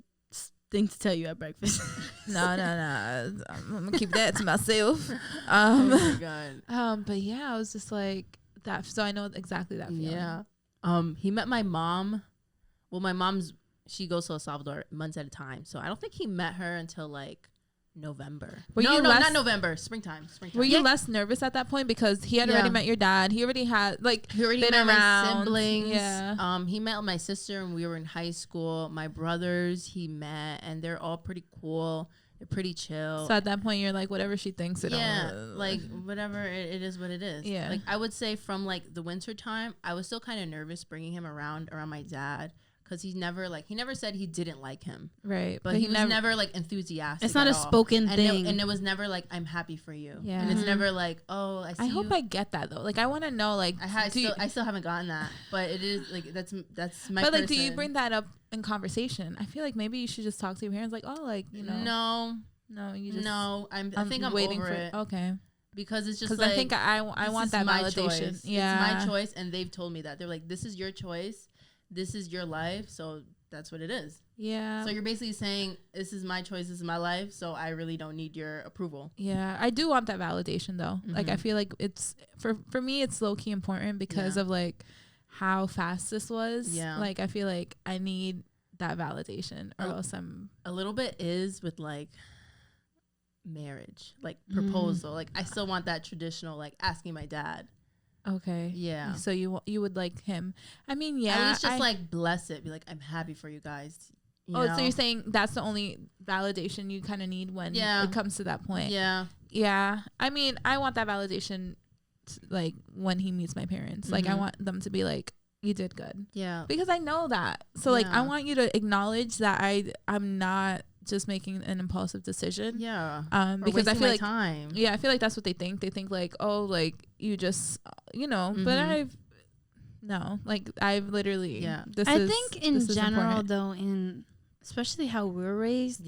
thing to tell you at breakfast.
No. I'm gonna keep that to myself.
Oh my God.
But yeah, I was just like that. So I know exactly that feeling.
Yeah. He met my mom. Well, my mom's, she goes to El Salvador months at a time. So I don't think he met her until like November. Not November. Springtime.
Were you less nervous at that point because he had already met your dad? He already had
met my siblings.
Yeah.
He met my sister when we were in high school. My brothers he met, and they're all pretty cool. They're pretty chill.
So at that point, you're like, whatever she thinks it.
Like whatever it is, what it is.
Yeah.
Like I would say from like the winter time, I was still kind of nervous bringing him around my dad. Because he never said he didn't like him.
Right.
But he was never like enthusiastic.
It's not a spoken thing.
And it was never like, I'm happy for you.
Yeah.
And it's never like, oh, I see you.
I hope I get that though. Like I want to know like.
I still haven't gotten that. But it is like, that's my
But like,
person.
do you bring that up in conversation? I feel like maybe you should just talk to your parents like, oh, like, you know.
No,
you just.
No, I think I'm
waiting
over it.
Okay.
Because it's just like.
I think I want that validation.
Choice.
Yeah.
It's my choice. And they've told me that. They're like, this is your choice. This is your life. So that's what it is.
Yeah.
So you're basically saying, this is my choice, this is my life, so I really don't need your approval.
Yeah. I do want that validation though. Like I feel like it's for me it's low key important because of like how fast this was.
Yeah.
Like I feel like I need that validation or else I'm
a little bit is with like marriage, like proposal. Like I still want that traditional like asking my dad.
okay.
Yeah.
So you would like him. I mean, yeah.
At least just like bless it. Be like, I'm happy for you guys. You know?
So you're saying that's the only validation you kind of need when it comes to that point.
Yeah.
Yeah. I mean, I want that validation like when he meets my parents. Like I want them to be like, you did good.
Yeah.
Because I know that. So like I want you to acknowledge that I'm not just making an impulsive decision.
Yeah.
Because I feel like
time.
Yeah, I feel like that's what they think. They think like, oh, like you just but I've literally
I think in general though, in especially how we're raised,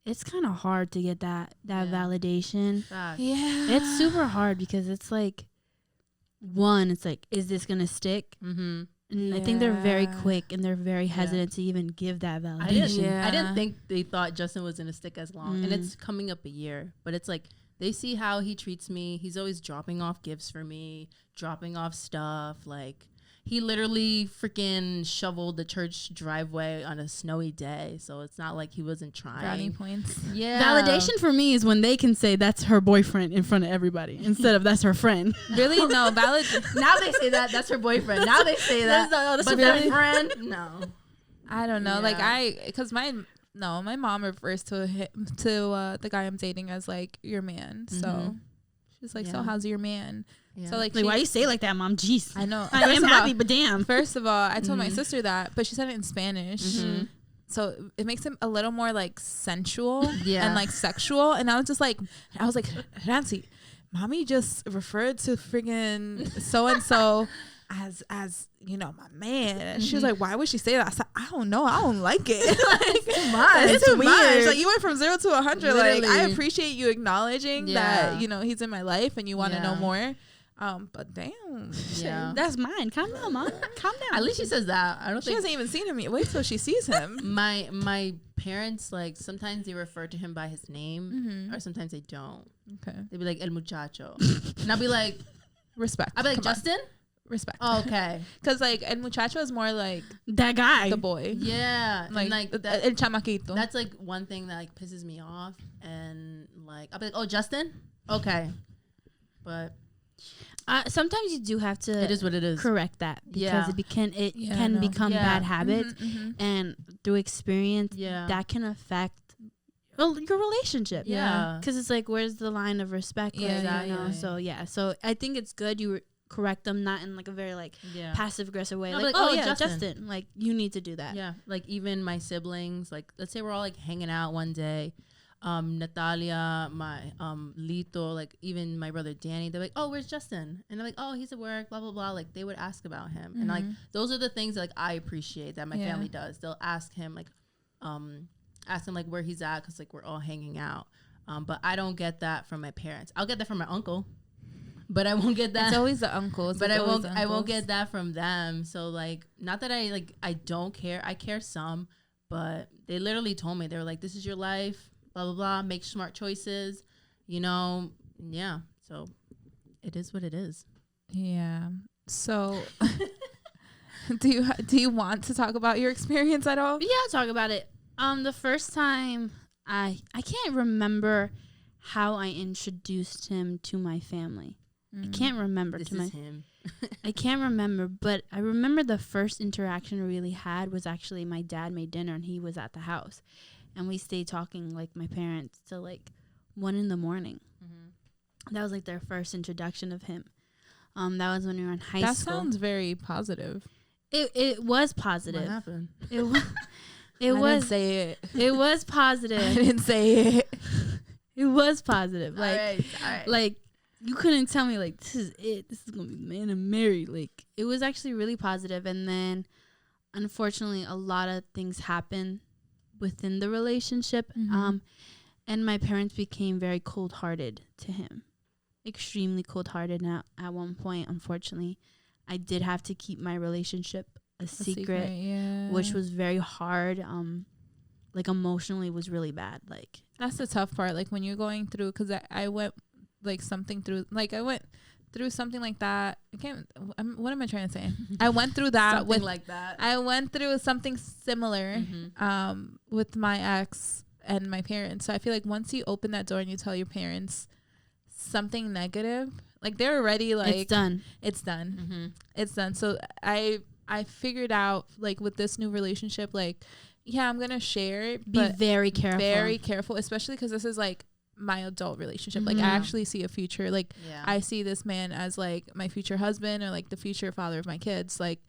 it's kind of hard to get that validation.
Yeah.
It's super hard because it's like, one, it's like, is this gonna stick?
Mm-hmm.
And I think they're very
Yeah.
quick and they're very hesitant to even give that validation.
I didn't think they thought Justin was gonna stick as long, and it's coming up a year. But it's like they see how he treats me. He's always dropping off gifts for me, dropping off stuff. Like he literally freaking shoveled the church driveway on a snowy day, so it's not like he wasn't
Brownie
trying.
points.
Yeah,
Validation for me is when they can say that's her boyfriend in front of everybody instead of that's her friend.
Really? No,
Now they say that that's her boyfriend. Now they say that,
That's
but
really-
that friend, no.
I don't know. Like
Yeah.
because my mom refers to the guy I'm dating as like your man. So she's like, so
Yeah.
how's your man?
Yeah.
So like,
Like, why you say it like that, Mom? Jeez.
I know.
I am
First of
happy,
all-
but damn.
First of all, I told my sister that, but she said it in Spanish. So it makes him a little more like sensual
Yeah.
and like sexual. And I was like, Nancy, mommy just referred to friggin' so and so as you know, my man. And she was like, why would she say that? I said, I don't know. I don't like it. Like, it's
Too
weird.
much.
Like you went from 0 to 100. Like I
Literally.
appreciate you acknowledging
Yeah.
that, you know, he's in my life and you want to know
Yeah.
more. But damn.
Yeah.
That's mine. Calm down, Mom. Calm down.
At least she says that. I don't
She
think
hasn't even seen him yet. Wait till she sees him.
my parents, like, sometimes they refer to him by his name, or sometimes they don't.
Okay.
They'd be like El Muchacho, and I'll be like
Respect.
Come on.
Justin? Respect.
Oh, okay,
Because like El Muchacho is more like
that guy.
the boy.
yeah,
Like,
and like that,
El Chamaquito.
that's like one thing that like pisses me off, and like I'll be like, oh, Justin, okay, but
Sometimes you do have to
it is what it is.
correct that because
Yeah.
it
Yeah,
can
no.
become
Yeah.
bad habits,
Mhm.
and through experience,
Yeah,
that can affect your relationship.
yeah,
Because it's like, where's the line of respect?
Yeah,
Like,
yeah,
you know?
yeah.
So yeah, so I think it's good you correct them, not in like a very like
yeah.
passive aggressive way.
No,
Like,
but like,
oh
oh,
yeah,
Justin.
Justin, like you need to do that.
Yeah, like even my siblings, like let's say we're all like hanging out one day. Natalia, my Lito, like even my brother Danny, they're like, oh, where's Justin? And they're like, oh, he's at work, blah blah blah. Like they would ask about him, and like those are the things that, like I appreciate that my
Yeah.
family does. They'll ask him ask him like where he's at because like we're all hanging out. But I don't get that from my parents. I'll get that from my uncle, but I won't get that.
It's always the uncles.
But
It's
I
always
won't.
the
I won't
uncles.
get that from them. So like, not that I don't care. I care some, but they literally told me they were like, "This is your life. Blah blah blah. Make smart choices." You know. Yeah. So it is what it is.
Yeah. So, do you want to talk about your experience at all?
But yeah, I'll talk about it. The first time I can't remember how I introduced him to my family. I can't remember
This
to my
is him.
I can't remember, but I remember the first interaction we really had was actually my dad made dinner and he was at the house. And we stayed talking, like, my parents till, like, 1 a.m. That was, like, their first introduction of him. That was when we were in high
That
school.
sounds very positive.
It was
What
positive.
happened?
It was. It
I
was.
didn't say it.
It was
I
positive.
didn't say it.
It was positive. Like,
all right.
like you couldn't tell me like this is it. This is gonna be the man I'm married. Like it was actually really positive. And then, unfortunately, a lot of things happened within the relationship.
Mhm.
And my parents became very cold-hearted to him, extremely cold-hearted. Now, at one point, unfortunately, I did have to keep my relationship a secret,
Yeah.
which was very hard. Like emotionally, was really bad. Like.
That's the tough part. Like when you're going through, because I went like something through, like I went through something like that. What am I trying to say? I went through that
Something
with
like that.
I went through something similar
Mhm.
with my ex and my parents. So I feel like once you open that door and you tell your parents something negative, like they're already like
It's done.
It's done.
Mm-hmm.
It's done. So I figured out like with this new relationship, like yeah, I'm gonna share,
Be
but
very careful.
very careful, especially because this is like my adult relationship. Like I
Mhm.
actually see a future. Like
Yeah.
I see this man as like my future husband or like the future father of my kids. Like,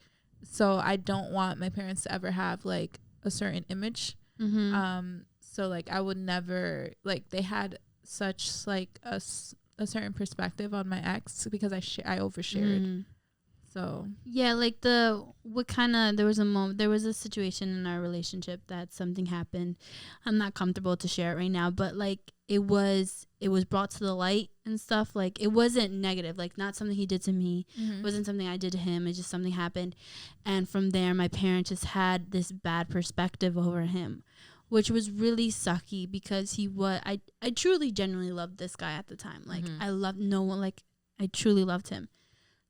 so I don't want my parents to ever have like a certain image.
Mm-hmm.
So like I would never like they had such like a certain perspective on my ex because I overshared. So
Yeah, like there was a situation in our relationship that something happened. I'm not comfortable to share it right now, but like it was brought to the light and stuff. Like it wasn't negative, like not something he did to me. It wasn't something I did to him. It's just something happened. And from there, my parents just had this bad perspective over him, which was really sucky because I truly genuinely loved this guy at the time. Like I truly loved him.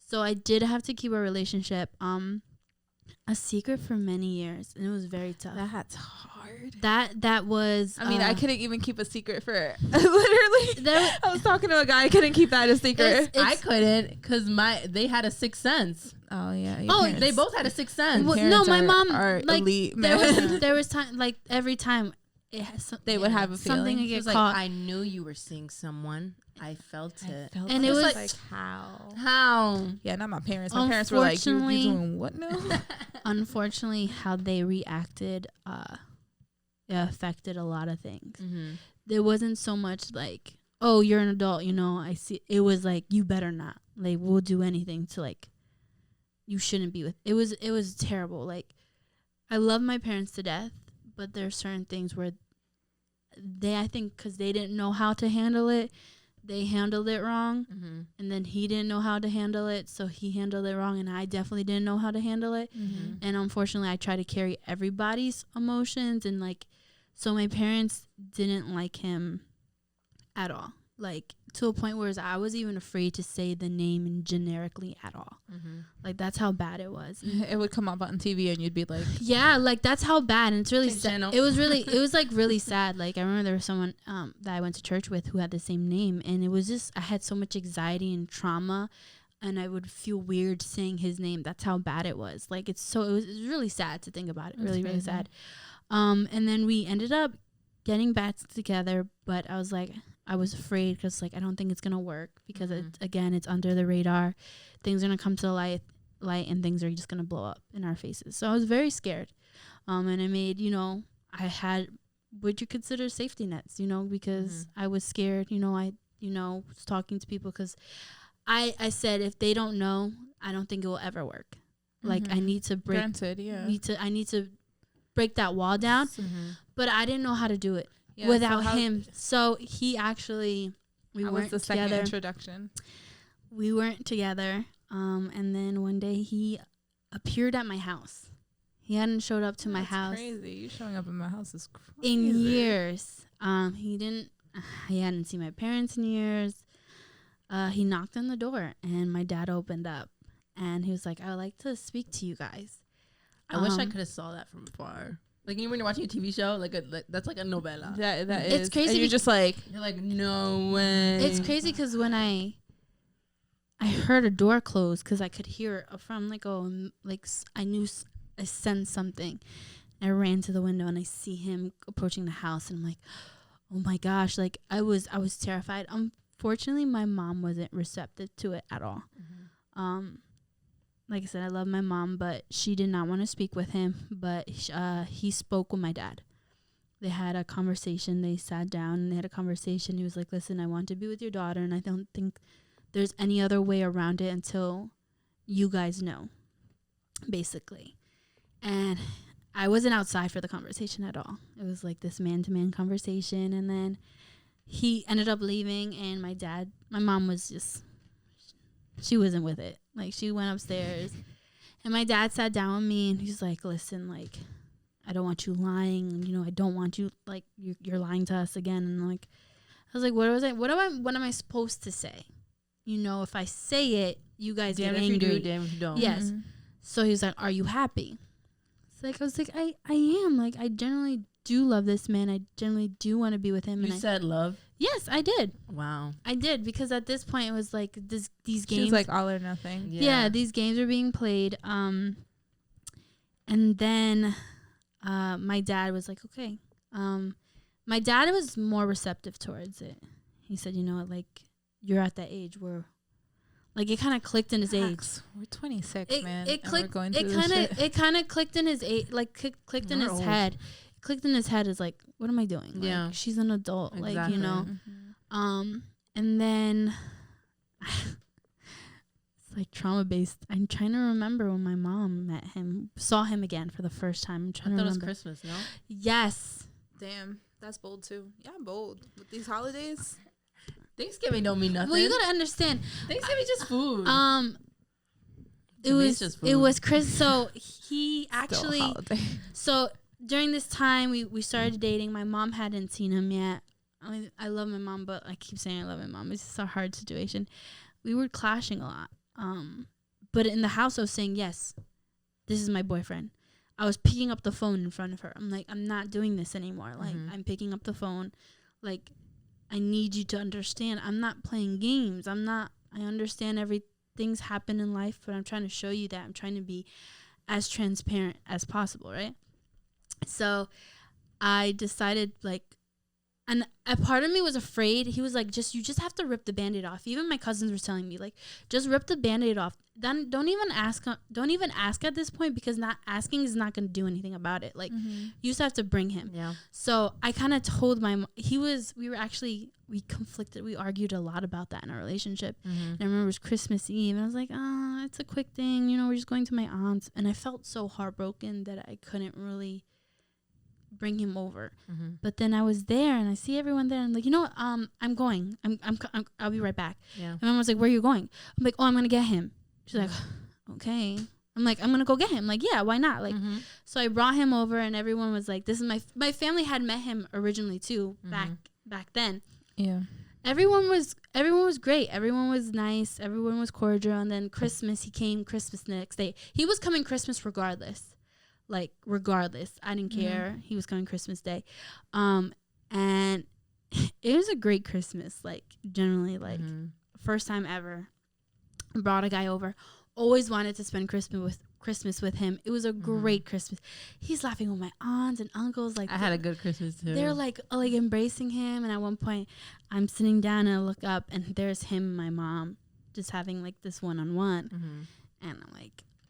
So I did have to keep our relationship a secret for many years, and it was very tough.
that's hard.
That was.
I mean, I couldn't even keep a secret for literally. I was talking to a guy. I couldn't keep that a secret.
I couldn't because they had a sixth sense.
Oh yeah.
They both had a sixth sense.
Well, no, my mom
are
like
elite.
there was time like every time it has
they would have a
something
feeling.
to get
Like,
caught.
I knew you were seeing someone. I felt it.
And it was
like how?
How?
Yeah, not my parents. My parents were like, you doing what now?
Unfortunately, how they reacted it affected a lot of things. There wasn't so much like, oh, you're an adult, I see. It was like, you better not. Like, we'll do anything to like, you shouldn't be with. It was terrible. Like, I love my parents to death, but there's certain things where I think because they didn't know how to handle it, they handled it wrong. And then he didn't know how to handle it, so he handled it wrong, and I definitely didn't know how to handle it. And unfortunately, I try to carry everybody's emotions, and like, so my parents didn't like him at all, like to a point where I was even afraid to say the name generically at all. Like, that's how bad it was.
It would come up on TV and you'd be like,
yeah, like that's how bad. And it's really sad. It was like really sad. Like, I remember there was someone that I went to church with who had the same name, and it was just, I had so much anxiety and trauma, and I would feel weird saying his name. That's how bad it was. Like, it was really sad to think about it. Really, really sad. And then we ended up getting back together, but I was afraid because like I don't think it's gonna work because it's under the radar. Things are gonna come to the light, and things are just gonna blow up in our faces. So I was very scared, and I made I had what you consider safety nets, because I was scared. I was talking to people because I said if they don't know, I don't think it will ever work. Like, I need to break.
Granted, yeah.
I need to break that wall down, but I didn't know how to do it.
Yeah,
without him. So he actually, we weren't
the second
together.
Introduction.
We weren't together. And then one day he appeared at my house. He hadn't showed up to my house.
Crazy. You showing up in my house is crazy.
In years. He hadn't seen my parents in years. He knocked on the door and my dad opened up and he was like, I would like to speak to you guys.
I wish I could have saw that from afar. Like, when you're watching a TV show, that's like a novela.
That is.
It's crazy.
And you're just like,
no way.
It's crazy because when I heard a door close because I could hear it from I sensed something. I ran to the window and I see him approaching the house and I'm like, oh my gosh! Like, I was terrified. Unfortunately, my mom wasn't receptive to it at all. Like I said, I love my mom, but she did not want to speak with him. But he spoke with my dad. They had a conversation. They sat down and they had a conversation. He was like, listen, I want to be with your daughter, and I don't think there's any other way around it until you guys know, basically. And I wasn't outside for the conversation at all. It was like this man-to-man conversation. And then he ended up leaving, and my mom was just, she wasn't with it. Like, she went upstairs and my dad sat down with me and he's like, listen, like, I don't want you lying. I don't want you, like, you're lying to us again. And like, I was like, what am I supposed to say? If I say it, you guys get angry.
Damn if you do, damn if you don't.
Yes. So he was like, are you happy? It's like, I was like, I am. Like, I generally do love this man. I generally do want to be with him.
You said love?
Yes, I did.
Wow.
I did, because at this point it was like these games.
She was like all or nothing.
Yeah, these games were being played. And then my dad was like, okay. My dad was more receptive towards it. He said, like, you're at that age where, like, it kind of clicked in his age.
We're 26, man.
It clicked.
We're going through this shit.
It kind of clicked in his age, like clicked in his head. Clicked in his head is like, what am I doing?
Yeah,
like, she's an adult.
Exactly.
Like, and then it's like trauma based. I'm trying to remember when my mom saw him again for the first time. I'm trying
I
to
thought
remember.
it was Christmas, no?
Yes.
Damn, that's bold too. Yeah, I'm bold with these holidays.
Thanksgiving don't mean nothing.
Well, you gotta understand.
Thanksgiving just food.
It was Chris. So he actually.
holiday.
So during this time, we started dating. My mom hadn't seen him yet. I mean, I love my mom, but I keep saying I love my mom. It's just a hard situation. We were clashing a lot. But in the house, I was saying, yes, this is my boyfriend. I was picking up the phone in front of her. I'm like, I'm not doing this anymore. Like, I'm picking up the phone. Like, I need you to understand. I'm not playing games. I understand things happen in life, but I'm trying to show you that I'm trying to be as transparent as possible, right? So I decided, like, and a part of me was afraid. He was like, you just have to rip the Band-Aid off. Even my cousins were telling me, like, just rip the Band-Aid off. Then don't even ask at this point, because not asking is not going to do anything about it. Like, you just have to bring him.
Yeah.
So I kind of told we conflicted. We argued a lot about that in our relationship. And I remember it was Christmas Eve, and I was like, oh, it's a quick thing. We're just going to my aunt's. And I felt so heartbroken that I couldn't really bring him over. But then I was there, and I see everyone there, and I'm like, I'm going. I'll be right back.
Yeah.
And Mom was like, where are you going? I'm like, oh, I'm gonna get him. She's like, okay. I'm like, I'm gonna go get him. Like, yeah, why not? Like, so I brought him over, and everyone was like, this is my family had met him originally too, back then.
Yeah.
Everyone was great. Everyone was nice. Everyone was cordial. And then Christmas, he came Christmas the next day. He was coming Christmas regardless. Like, regardless. I didn't care. He was coming Christmas Day. And it was a great Christmas. Like, generally, like, first time ever. Brought a guy over. Always wanted to spend Christmas with him. It was a great Christmas. He's laughing with my aunts and uncles. Like,
I had a good Christmas too.
They're like embracing him. And at one point, I'm sitting down and I look up, and there's him and my mom just having like this one-on-one. And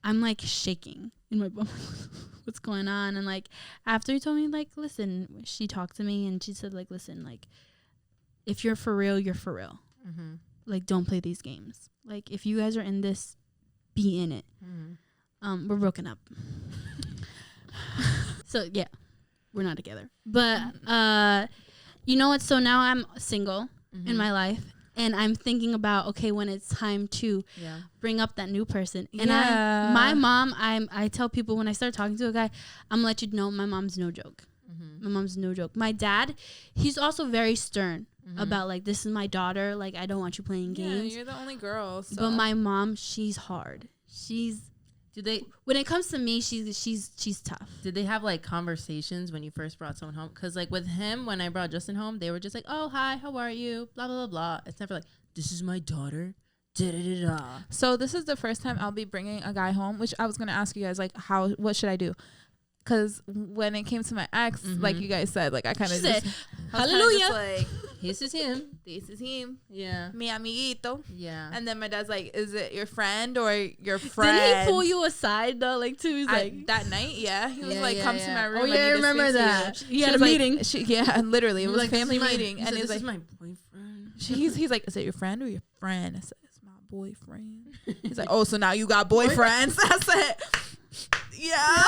I'm like shaking in my bum. What's going on? And like, after he told me, like, listen, she talked to me and she said, like, listen, like, if you're for real, you're for real. Like, don't play these games. Like, if you guys are in this, be in it. We're broken up. So yeah, we're not together. But you know what? So now I'm single in my life, and I'm thinking about, okay, when it's time to bring up that new person. And my mom, I tell people when I start talking to a guy, I'm gonna let you know my mom's no joke. My mom's no joke. My dad, he's also very stern about, like, this is my daughter. Like, I don't want you playing games.
Yeah, you're the only girl. So.
But my mom, she's hard. When it comes to me, she's tough.
Did they have like conversations when you first brought someone home? Because like with him, when I brought Justin home, they were just like, oh, hi, how are you? Blah, blah, blah, blah. It's never like, this is my daughter. Da-da-da-da.
So this is the first time I'll be bringing a guy home, which I was going to ask you guys, like, what should I do? Because when it came to my ex, like you guys said, like, I kind of just,
hallelujah.
Like,
this is him.
This is him.
Yeah.
Mi amiguito.
Yeah.
And then my dad's like, is it your friend or your friend?
Did he pull you aside though? Like, too? He's like,
that night, yeah. He was like, come to my room.
Oh, yeah, I remember that.
He had a meeting. And literally, it was a family meeting. And
this
like,
is my boyfriend.
He's like, is it your friend or your friend? I said, it's my boyfriend. He's like, oh, so now you got boyfriends. I said, yeah.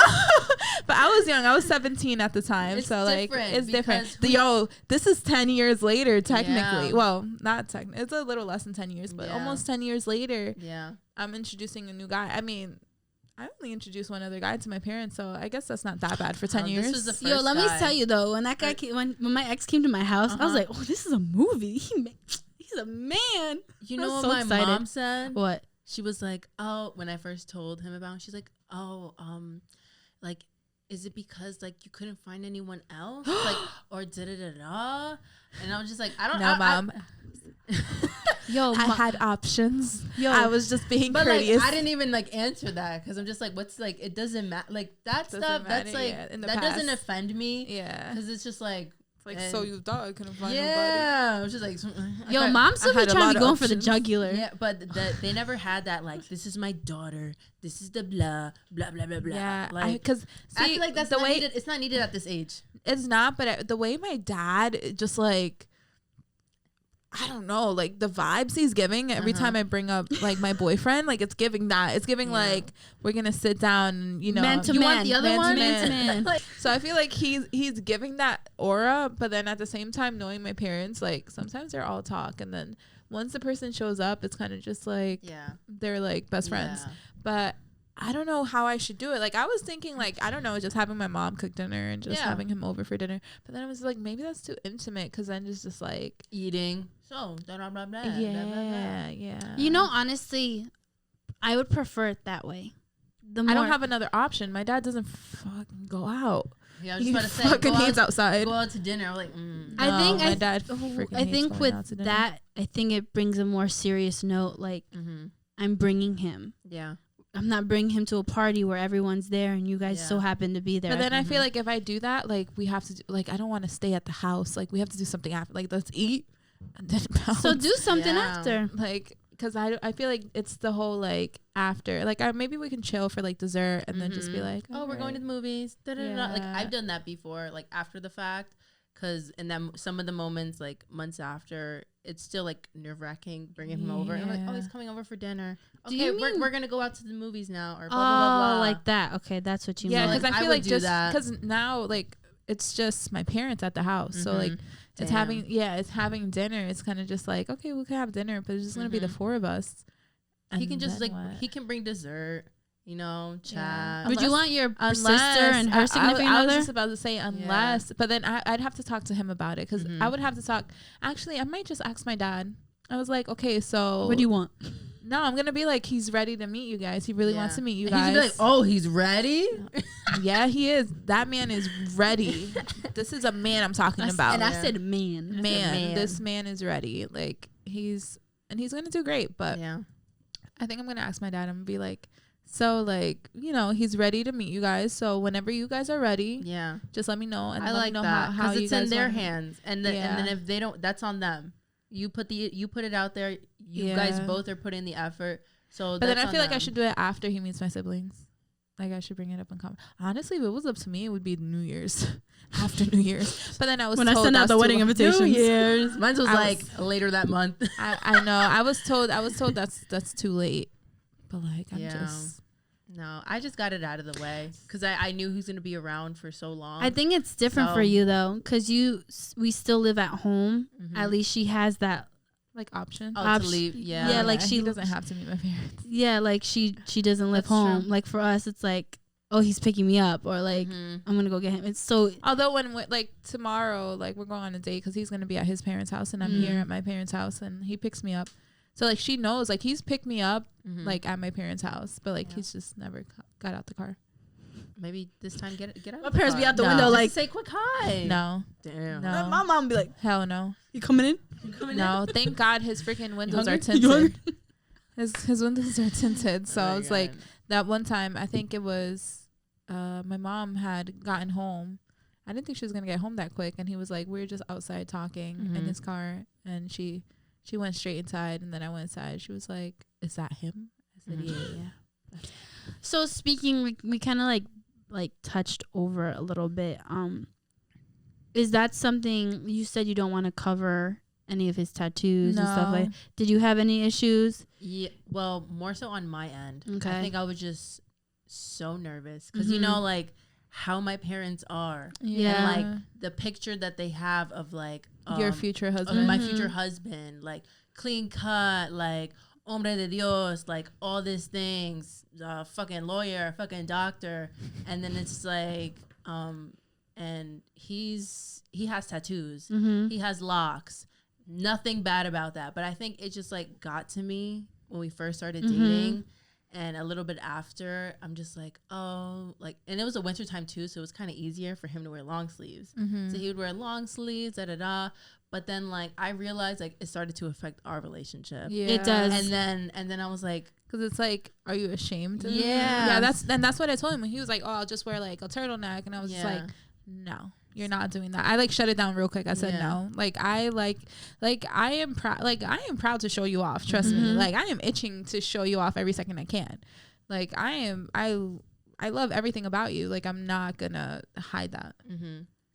But I was young. I was 17 at the time.
It's
so like, it's different.
Yo,
this is 10 years later, technically.
Yeah.
Well, not technically. It's a little less than 10 years, but almost 10 years later.
Yeah.
I'm introducing a new guy. I mean, I only introduced one other guy to my parents, so I guess that's not that bad for 10 years.
This was the first
Yo, let me tell you though, when that guy when my ex came to my house, I was like, oh, this is a movie. He's a man.
You know what
so
my
excited.
mom said?
What?
She was like, oh, when I first told him about it, she's like, oh, like, is it because like you couldn't find anyone else? Like, or da-da-da-da? And I was just like, I don't know.
No, Mom.
Yo,
I had options.
Yo,
I was just being
But
courteous.
like, I didn't even like answer that because I'm just like, what's like, it doesn't matter. Like that
Doesn't
stuff,
matter,
that's like,
yeah, in the
that doesn't
past.
offend me.
Yeah.
Because it's just like,
It's like,
and-
so you thought I couldn't find
yeah. I was just like,
yo,
I-
mom still
I
be
had a
trying
lot
to
of
go for the
options.
jugular.
Yeah, but they never had that like, this is my daughter. This is the blah blah blah blah blah.
Yeah,
like
because
I feel like that's
the
not
way
needed. It's not needed at this age.
it's not, but the way my dad just like I don't know, like the vibes he's giving every time I bring up like my boyfriend, like it's giving that. It's giving like we're gonna sit down and, you know,
Man to
You
man.
want the other one?
Man to man.
Like,
so I feel like he's giving that aura, but then at the same time, knowing my parents, like sometimes they're all talk, and then once the person shows up, it's kind of just like they're like best friends.
Yeah.
But I don't know how I should do it. Like I was thinking, like I don't know, just having my mom cook dinner and just having him over for dinner. But then I was like, maybe that's too intimate, because then just like
eating. So blah blah blah blah.
yeah,
blah, blah, blah.
yeah.
You know, honestly, I would prefer it that way. The more
I don't have another option. My dad doesn't fucking go out.
Yeah, I was
He
just about to say,
fucking hates outside.
Go out to dinner. I'm like,
I think
my dad freaking
I
hates
think
going
with
out to dinner.
that, I think it brings a more serious note. Like I'm bringing him.
yeah.
I'm not bringing him to a party where everyone's there and you guys so happen to be there.
But then I feel like if I do that, like we have to do, like I don't want to stay at the house. Like we have to do something after. Like let's eat and then bounce.
so do something after.
Like because I feel like it's the whole like after. Like maybe we can chill for like dessert and then just be like,
oh, we're going to the movies. Da, da, da, da. Like
Yeah.
I've done that before, like after the fact, because in them some of the moments like months after, it's still like nerve wracking bringing him over. And I'm like, oh, he's coming over for dinner.
Do
Okay,
you mean-
we're gonna go out to the movies now, or blah blah blah blah.
Like that. Okay, that's what you
Yeah,
mean.
because
Like,
I
I
feel
would
like
do
just
that.
because now like it's just my parents at the house, so like it's having it's having dinner. It's kind of just like, okay, we can have dinner, but it's just gonna be the four of us.
he can
And
just
then
like
what?
he can bring dessert, you know, chat.
Yeah.
Would you
Unless-
want your
Unless
sister and her significant
I was
other?
just about to say unless, but then I'd have to talk to him about it, because I would have to talk. Actually, I might just ask my dad. I was like, okay, so
What do you want?
No, I'm gonna be like, he's ready to meet you guys. He really wants to meet you
And
guys.
he's gonna be like, oh, he's ready.
Yeah, he is. That man is ready. This is a man I'm talking about.
And I said man.
man, this man is ready. Like he's gonna do great. But
Yeah.
I think I'm gonna ask my dad and be like, so like, you know, he's ready to meet you guys. So whenever you guys are ready,
Yeah.
just let me know. And
I
let
like
me know
that
how
because
you
it's
guys
in their
want it.
hands, and then if they don't, that's on them. You put it out there. You guys both are putting the effort. So,
But then I
on
feel like I
them.
should do it after he meets my siblings. Like I should bring it up in comment. Honestly, if it was up to me, it would be New Year's, after New Year's. But then I was
When I
told
send out
that's
the
too
wedding
long.
invitations.
New Year's. Mine was
I
like later that month.
I know. I was told that's too late. But like I'm just
No, I just got it out of the way because I knew who's gonna be around for so long.
I think it's different for you though, because we still live at home. At least she has that.
like option.
to
option-
leave. Yeah.
Yeah, like
he
she
doesn't have to meet my parents.
Yeah, like she doesn't live
That's
home.
true.
Like for us, it's like, oh, he's picking me up, or like I'm gonna go get him. It's so
Although when like tomorrow, like we're going on a date because he's gonna be at his parents' house and I'm here at my parents' house and he picks me up. So like she knows, like he's picked me up like at my parents' house, but like he's just never got out the car.
Maybe this time get out.
my
the
parents
car.
be out the
No.
window
Just
like,
say quick hi.
No,
Damn.
no,
my mom be like,
hell no,
you coming in?
no. Thank God his freaking windows are
hungry? You hungry?
tinted. His windows are tinted. So
Oh
I
my
was like
God.
that one time. I think it was my mom had gotten home. I didn't think she was gonna get home that quick, and he was like, we were just outside talking in his car, and she went straight inside, and then I went inside. She was like, "Is that him?" I said, "Yeah."
So speaking, we kind of like touched over a little bit. Is that something you said you don't want to cover any of his tattoos and stuff like?
No.
Did you have any issues?
Yeah, well, more so on my end.
Okay.
I think I was just so nervous because you know, like how my parents are,
Yeah.
and like the picture that they have of like
Your future
of
husband.
my future husband, like clean cut, like hombre de Dios, like all these things, fucking lawyer, fucking doctor, and then it's like, and he has tattoos, he has locks, nothing bad about that, but I think it just like got to me when we first started dating. And a little bit after, I'm just like, oh, like, and it was a winter time too, so it was kind of easier for him to wear long sleeves. So he would wear long sleeves, But then, like, I realized like it started to affect our relationship.
Yeah.
It does.
And then I was like,
Because it's like, are you ashamed?
Yeah.
Yeah, that's what I told him. He was like, oh, I'll just wear like a turtleneck. And I was just
Yeah.
like, no, you're not doing that. I like shut it down real quick. I said
Yeah.
no. Like I am proud. Like I am proud to show you off. Trust me. Like I am itching to show you off every second I can. Like I love everything about you. Like I'm not gonna hide that.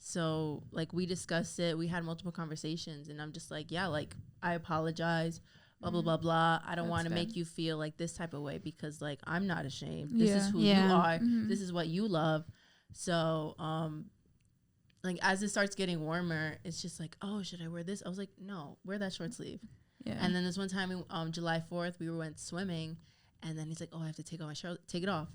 So like we discussed it, we had multiple conversations, and I'm just like, yeah, like I apologize, blah blah blah blah. I don't want to make you feel like this type of way, because like I'm not ashamed. This is who you are. This is what you love. So like as it starts getting warmer, it's just like, oh, should I wear this? I was like, no, wear that short sleeve. Yeah. And then this one time, July 4th, we went swimming, and then he's like, oh, I have to take off my shirt. Take it off.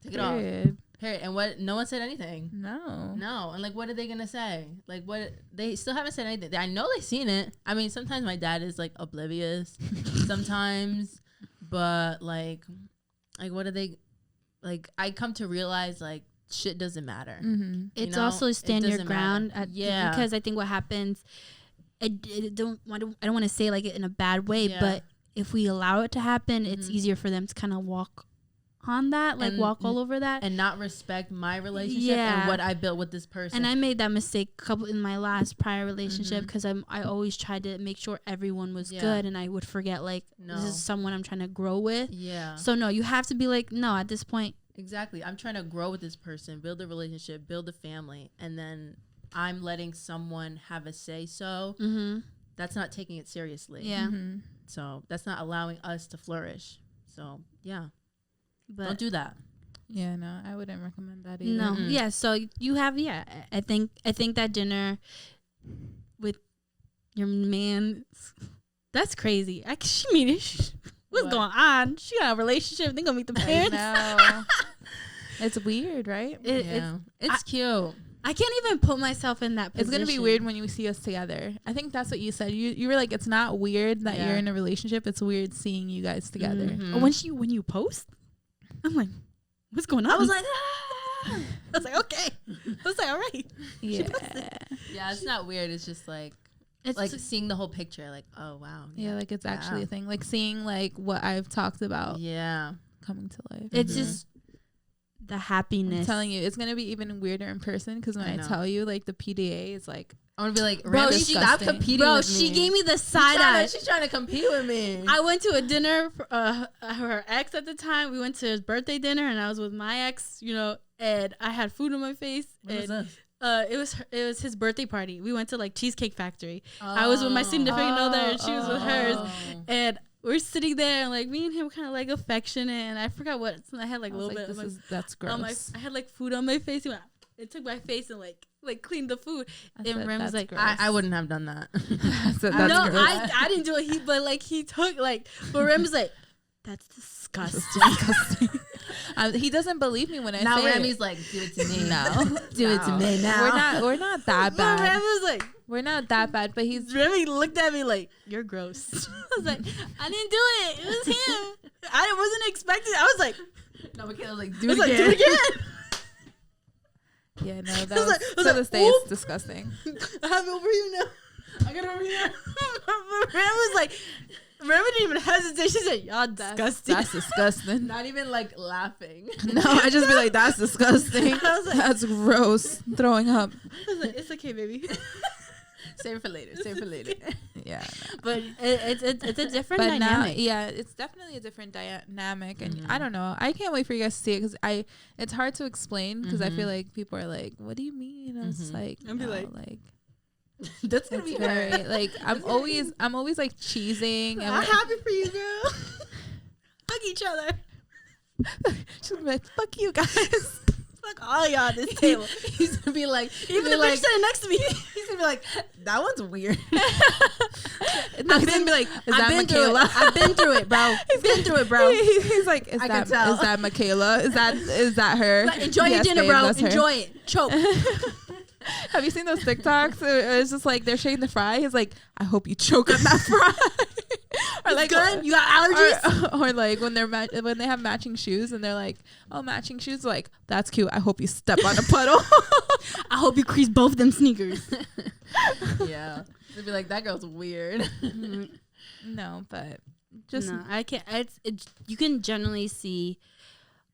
Take it off. Period. And what? No one said anything. No. And like, what are they gonna say? Like, what? They still haven't said anything. I know they've seen it. I mean, sometimes my dad is like oblivious, sometimes, but like, what are they? Like, I come to realize like shit doesn't matter.
Mm-hmm. It's also stand your ground. Because I think what happens, I don't want to say like it in a bad way, but if we allow it to happen, it's easier for them to kind of walk on that, like walk all over that, and not respect my relationship and what I built with this person. And I made that mistake in my last prior relationship, because I always tried to make sure everyone was good, and I would forget like this is someone I'm trying to grow with. Yeah. So no, you have to be like, no, at this point. Exactly. I'm trying to grow with this person, build a relationship, build a family, and then I'm letting someone have a say. So that's not taking it seriously. Yeah. So that's not allowing us to flourish. So yeah. But don't do that.
Yeah, no, I wouldn't recommend that either.
No, yeah. So you have, I think that dinner with your man, that's crazy. What's going on? She got a relationship. They gonna meet the parents.
No, it's weird, right?
It's cute.
I can't even put myself in that position.
It's gonna be weird when you see us together. I think that's what you said. You were like, it's not weird that you're in a relationship. It's weird seeing you guys together.
When you post, I'm like, what's going on? I was like, okay. I was like, all right.
Yeah. Yeah, it's not weird. It's just like, it's like seeing the whole picture. Like, oh, wow.
Yeah, like it's actually a thing. Like seeing like what I've talked about. Yeah. Coming to life.
It's just the happiness.
I'm telling you, it's going to be even weirder in person, because when I tell you, like the PDA is like,
I'm gonna be like, bro, stop competing with me.
She gave me the side eye.
She's trying to compete with me.
I went to a dinner for her ex at the time. We went to his birthday dinner, and I was with my ex, and I had food on my face. What was this? It was his birthday party. We went to like Cheesecake Factory. I was with my significant other, and she was with hers. And we're sitting there, and like me and him kind of like affectionate. And I forgot what I had like a little bit.
That's gross.
I had like food on my face. It took my face and like cleaned the food. And Rem was like,
I wouldn't have done that.
I didn't do it. But he took but Rem was like, that's disgusting.
He doesn't believe me when I say it.
Now Remy's like, do it to me. Do it to me now.
We're not that bad.
Rem was like,
we're not that bad, but
Remy looked at me like, you're gross. I was like, I didn't do it. It was him. I wasn't expecting. I was like,
no, Michaela was like, do it again.
Yeah, no, that was to this day it's disgusting.
I have it over here now. I got it over here. Ram was like, Ram didn't even hesitate. She said, y'all disgusting.
That's disgusting.
Not even like laughing.
No, I just be like, that's disgusting. I was like, that's gross. Throwing up.
I was like, it's okay, baby.
Save it for later.
Yeah.
No. But it's a different dynamic.
Now, it's definitely a different dynamic. And I don't know. I can't wait for you guys to see it, because it's hard to explain, because I feel like people are like, what do you mean? I was like,
I'll be like
that's gonna be
very like I'm always like cheesing. And
I'm happy for you, girl. Hug each other.
She's gonna be like, fuck you guys.
Fuck all y'all at this table.
He's gonna be like,
even the bitch sitting next to me.
He's gonna be like, that one's weird.
No, he's gonna be like, is that Michaela?
I've been through it, bro.
He's like, is that Michaela? Is that her?
But enjoy your dinner, bro. Enjoy it. Choke.
Have you seen those TikToks? It's just like they're shaking the fry. He's like, I hope you choke on that fry. Or like,
good? You got allergies?
Or like when they have matching shoes and they're like, oh, matching shoes. Like, that's cute. I hope you step on a puddle.
I hope you crease both them sneakers.
Yeah. They'd be like, that girl's weird.
No, but just
no, I can't. You can generally see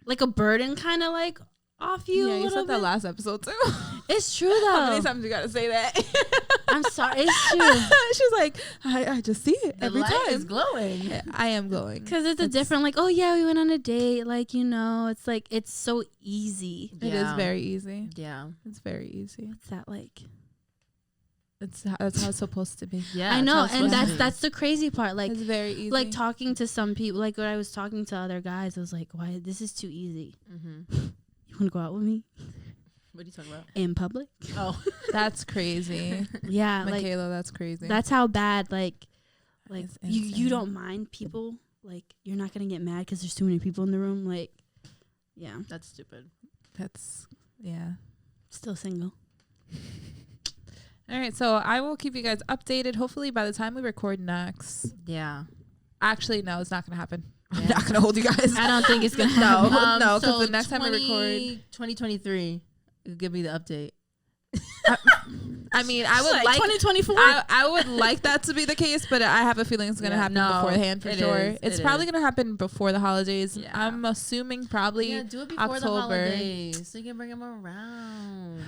like a burden kind of like
off you.
Yeah,
a
you
little
said that
bit.
last episode too.
It's true
How
though.
many times you gotta say that?
I'm sorry. It's true.
She's like, I just see it
The
every
light
time.
is glowing.
I am glowing.
Because it's a different, like, oh yeah, we went on a date. Like, you know, it's like, it's so easy.
It is very easy.
Yeah.
It's very easy.
What's that like?
That's how it's supposed to be.
Yeah.
I
it's how
know.
it's
And
supposed to be.
that's the crazy part. Like,
It's very easy.
like talking to some people, like when I was talking to other guys, I was like, why, this is too easy. You want to go out with me
What are you talking about?
in public?
Oh.
That's crazy.
Yeah. Like,
Michaela, that's crazy.
that's how bad, like
It's
you
insane.
don't mind people. Like, you're not going to get mad because there's too many people in the room. Like, yeah.
That's stupid.
That's, yeah.
Still single.
All right, so I will keep you guys updated. Hopefully by the time we record next.
Yeah.
Actually, no, it's not going to happen. I'm
Yeah.
not going to hold you guys.
I don't think it's going to
No.
happen.
No, 'cause
so
the next time we record-
2023, you give me the update.
I mean, I would like
2024.
I would like that to be the case, but I have a feeling it's going to
Yeah,
happen
no,
beforehand for
it
sure.
is,
It's
it
probably
is.
going to happen before the holidays.
Yeah.
I'm assuming probably
Yeah, do it before the
October.
holidays so you can bring them around.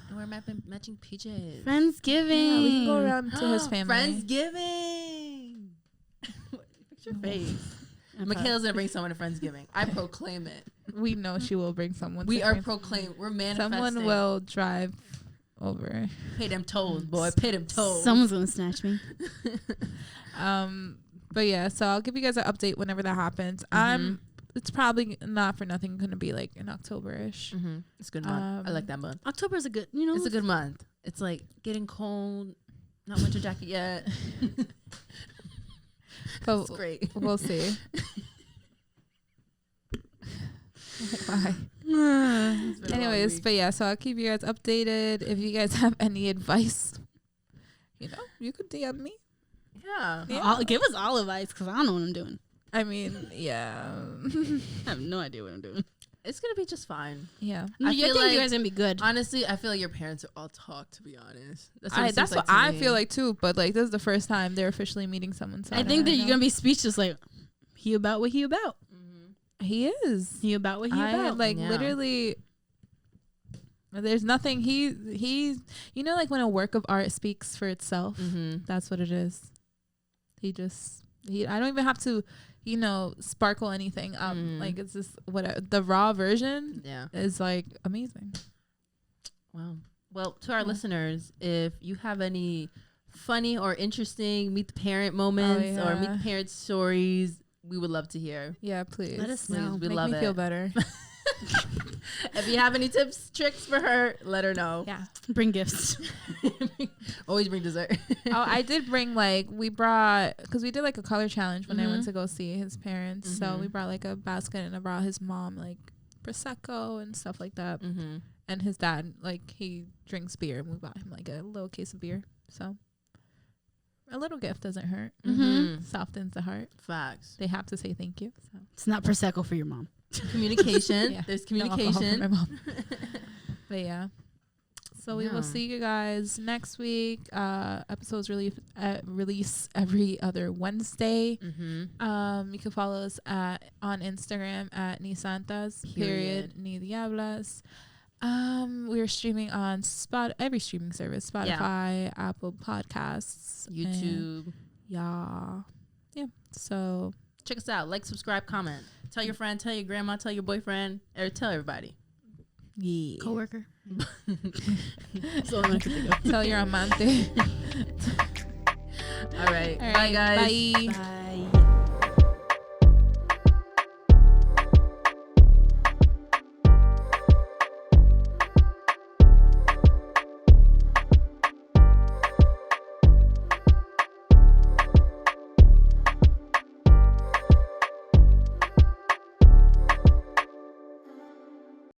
And we're matching PJs.
Friendsgiving.
Yeah, we can go around to his family.
Friendsgiving. Fix your face. Michaela's gonna bring someone to Friendsgiving. I proclaim it.
We know she will bring someone.
We
to
are
Friends-
proclaiming. We're manifesting.
Someone will drive over.
pay them tolls, boy. Pay them tolls.
Someone's going to snatch me.
But yeah, so I'll give you guys an update whenever that happens. It's probably not for nothing going to be like in October-ish.
It's a good month. I like that month.
October's a good, you know.
It's a good month. It's like getting cold. Not winter jacket yet.
But
It's great.
we'll see. Bye.
It's been a long
Anyways,
week.
but yeah, so I'll keep you guys updated. If you guys have any advice, you know, you could DM me.
yeah.
Yeah.
Give us all advice because I don't know what I'm doing.
I mean, yeah.
I have no idea what I'm doing.
It's gonna be just fine.
Yeah.
No,
I
I
feel
think
like-
you guys are going to be good.
Honestly, I feel like your parents are all talk. To be honest,
That's
seems
what
to
I
me.
feel like too. But like, this is the first time they're officially meeting someone. So
I think that you're going to be speechless like, he about what he about.
He is.
He about what he
I
about.
like
Yeah.
literally. There's nothing. He. You know, like when a work of art speaks for itself. That's what it is. He just. I don't even have to, you know, sparkle anything up. Like it's just the raw version
Yeah.
is like amazing.
Wow. Well, to our listeners, if you have any funny or interesting meet the parent moments or meet the parent stories, we would love to hear.
Yeah, please.
Let us
Please,
know.
we
Make
love
me
it.
feel better.
If you have any tips, tricks for her, let her know.
Yeah.
Bring gifts.
Always bring dessert.
Oh, I did bring we brought, because we did like a color challenge when I went to go see his parents. So we brought like a basket and I brought his mom like Prosecco and stuff like that. And his dad, like he drinks beer and we bought him like a little case of beer. So a little gift doesn't hurt. Softens the heart.
Facts.
They have to say thank you. So.
It's not Prosecco for your mom.
Communication.
Yeah.
There's
No alcohol for
communication.
my mom. But yeah. So we
Yeah.
will see you guys next week. Episodes release every other Wednesday. You can follow us on Instagram at Ni Santas Ni Diablas. We're streaming on every streaming service: Spotify, Apple Podcasts,
YouTube.
Yeah. So
Check us out. Like, subscribe, comment. Tell your friend, tell your grandma, tell your boyfriend, or tell everybody.
yeah.
Coworker. That's all I can think of.
Tell your amante.
All right.
All
Bye,
right,
guys.
Bye.
Bye.